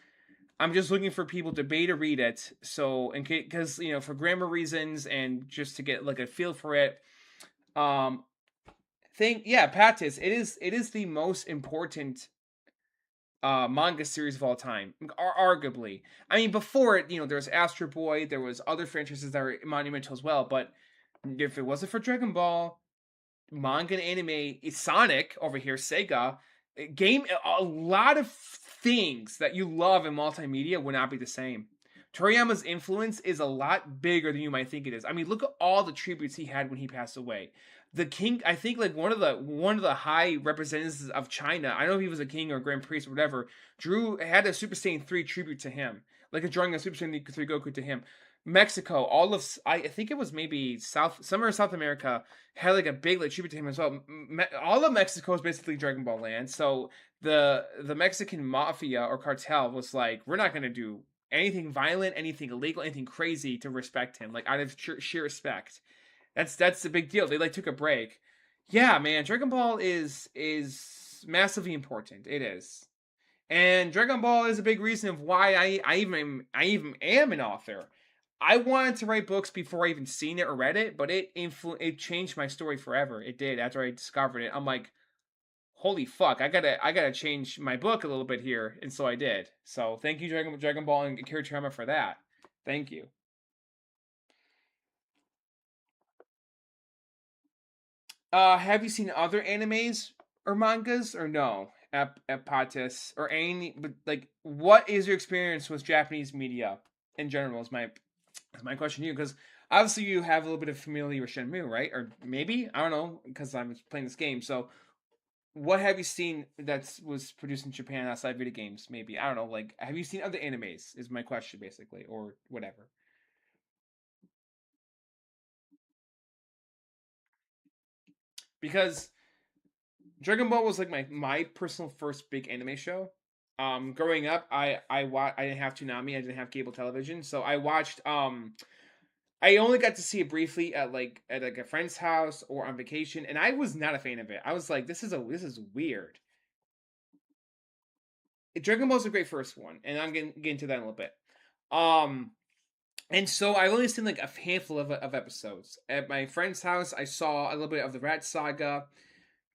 looking for people to beta read it, so because for grammar reasons and just to get like a feel for it. Patis. It is the most important manga series of all time, arguably. I mean, before it, there's Astro Boy, there was other franchises that are monumental as well, but if it wasn't for Dragon Ball, manga and anime, Sonic over here, Sega, a lot of things that you love in multimedia would not be the same. Toriyama's influence is a lot bigger than you might think it is. I mean, look at all the tributes he had when he passed away. The king, I think, like one of the high representatives of China, I don't know if he was a king or a grand priest or whatever, had a Super Saiyan 3 tribute to him, like a drawing of Super Saiyan 3 Goku to him. Mexico, I think it was maybe somewhere in South America, had like a big like tribute to him as well. All of Mexico is basically Dragon Ball land, so the Mexican mafia or cartel was like, we're not gonna do anything violent, anything illegal, anything crazy to respect him, like out of sheer respect. That's a big deal. They like took a break. Yeah, man, Dragon Ball is massively important. It is. And Dragon Ball is a big reason of why I even am an author. I wanted to write books before I even seen it or read it, but it changed my story forever. It did. After I discovered it, I'm like, holy fuck, I gotta change my book a little bit here, and so I did. So thank you, Dragon Ball and Akira Toriyama, for that. Thank you. Have you seen other animes or mangas or no? Patis or any, but like, what is your experience with Japanese media in general? Is my question to you, because obviously you have a little bit of familiarity with Shenmue, right? Or maybe, I don't know, because I'm playing this game. So, what have you seen that was produced in Japan outside video games? Maybe, I don't know. Like, have you seen other animes? Is my question basically, or whatever. Because Dragon Ball was like my personal first big anime show. Growing up, I didn't have Toonami, I didn't have cable television, so I watched. I only got to see it briefly at like a friend's house or on vacation, and I was not a fan of it. I was like, this is weird. Dragon Ball's a great first one, and I'm getting into that in a little bit. And so I've only seen like a handful of episodes. At my friend's house, I saw a little bit of the Rat Saga.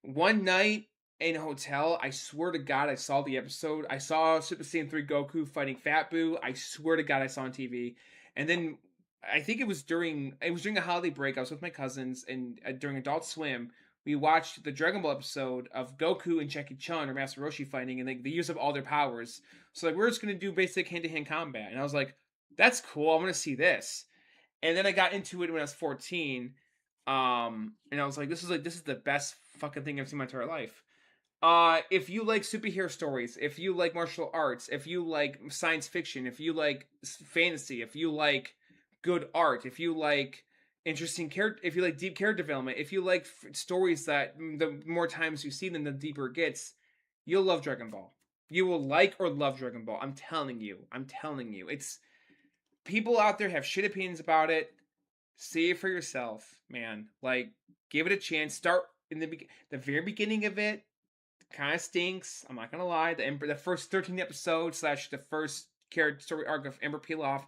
One night in a hotel, I swear to God, I saw the episode. I saw Super Saiyan 3 Goku fighting Fat Boo. I swear to God, I saw on TV. And then I think it was during a holiday break. I was with my cousins, and during Adult Swim, we watched the Dragon Ball episode of Goku and Jackie Chun or Master Roshi fighting, and they use up all their powers. So like, we're just gonna do basic hand-to-hand combat. And I was like, that's cool. I'm gonna see this. And then I got into it when I was 14. And I was like, this is the best fucking thing I've seen in my entire life. If you like superhero stories, if you like martial arts, if you like science fiction, if you like fantasy, if you like good art, if you like interesting character, if you like deep character development, if you like stories that the more times you see them, the deeper it gets, you'll love Dragon Ball. You will like or love Dragon Ball. I'm telling you. It's people out there have shit opinions about it. See it for yourself, man. Like, give it a chance. Start in the very beginning of it. Kind of stinks. I'm not gonna lie. The first 13 episodes / the first character story arc of Emperor Pilaf,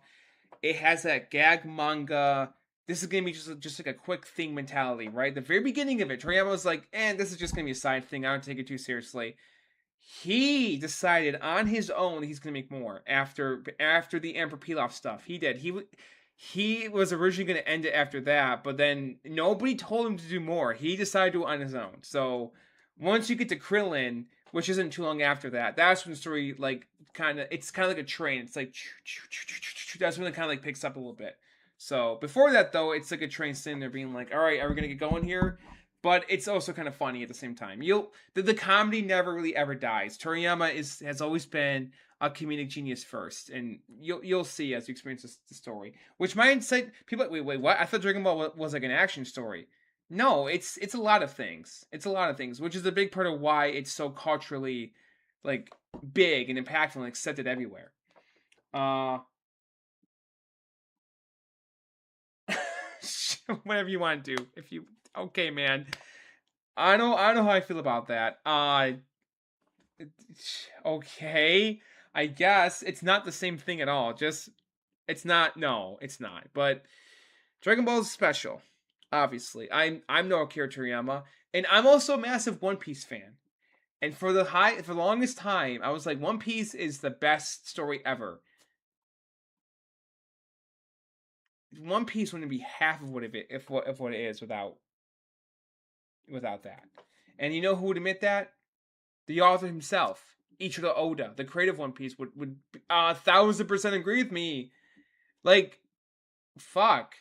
it has that gag manga. This is gonna be just like a quick thing mentality, right? The very beginning of it, Toriyama was like, this is just gonna be a side thing. I don't take it too seriously. He decided on his own he's gonna make more after the Emperor Pilaf stuff. He did. He was originally going to end it after that, but then nobody told him to do more. He decided to do it on his own. So once you get to Krillin, which isn't too long after that, that's when the story it's kind of like a train. It's like that's when it kind of like picks up a little bit. So before that though, it's like a train sitting there being like, all right, are we gonna get going here? But it's also kind of funny at the same time. The comedy never really ever dies. Toriyama has always been a comedic genius first, and you'll see as you experience the story. Which my insight, people wait, what? I thought Dragon Ball was like an action story. No, it's a lot of things. It's a lot of things, which is a big part of why it's so culturally like big and impactful and accepted everywhere. Whatever you want to do. Okay, man. I know how I feel about that. Okay. I guess it's not the same thing at all. It's not. No, it's not. But Dragon Ball is special. Obviously, I'm no Akira Toriyama, and I'm also a massive One Piece fan. And for the longest time, I was like, One Piece is the best story ever. One Piece wouldn't be half of what it is without that. And you know who would admit that? The author himself, Ichiro Oda, the creator of One Piece, would 1,000% agree with me. Like, fuck.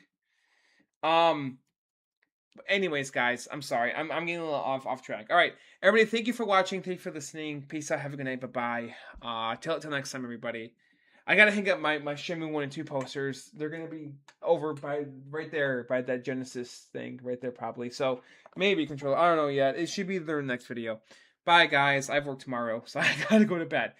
Anyways, guys, I'm sorry. I'm getting a little off track. All right, everybody, thank you for watching. Thank you for listening. Peace out. Have a good night. Bye bye. Till next time, everybody. I gotta hang up my Shenmue 1 and 2 posters. They're gonna be over right there by that Genesis thing right there probably. So maybe controller. I don't know yet. It should be there in the next video. Bye, guys. I have work tomorrow, so I gotta go to bed.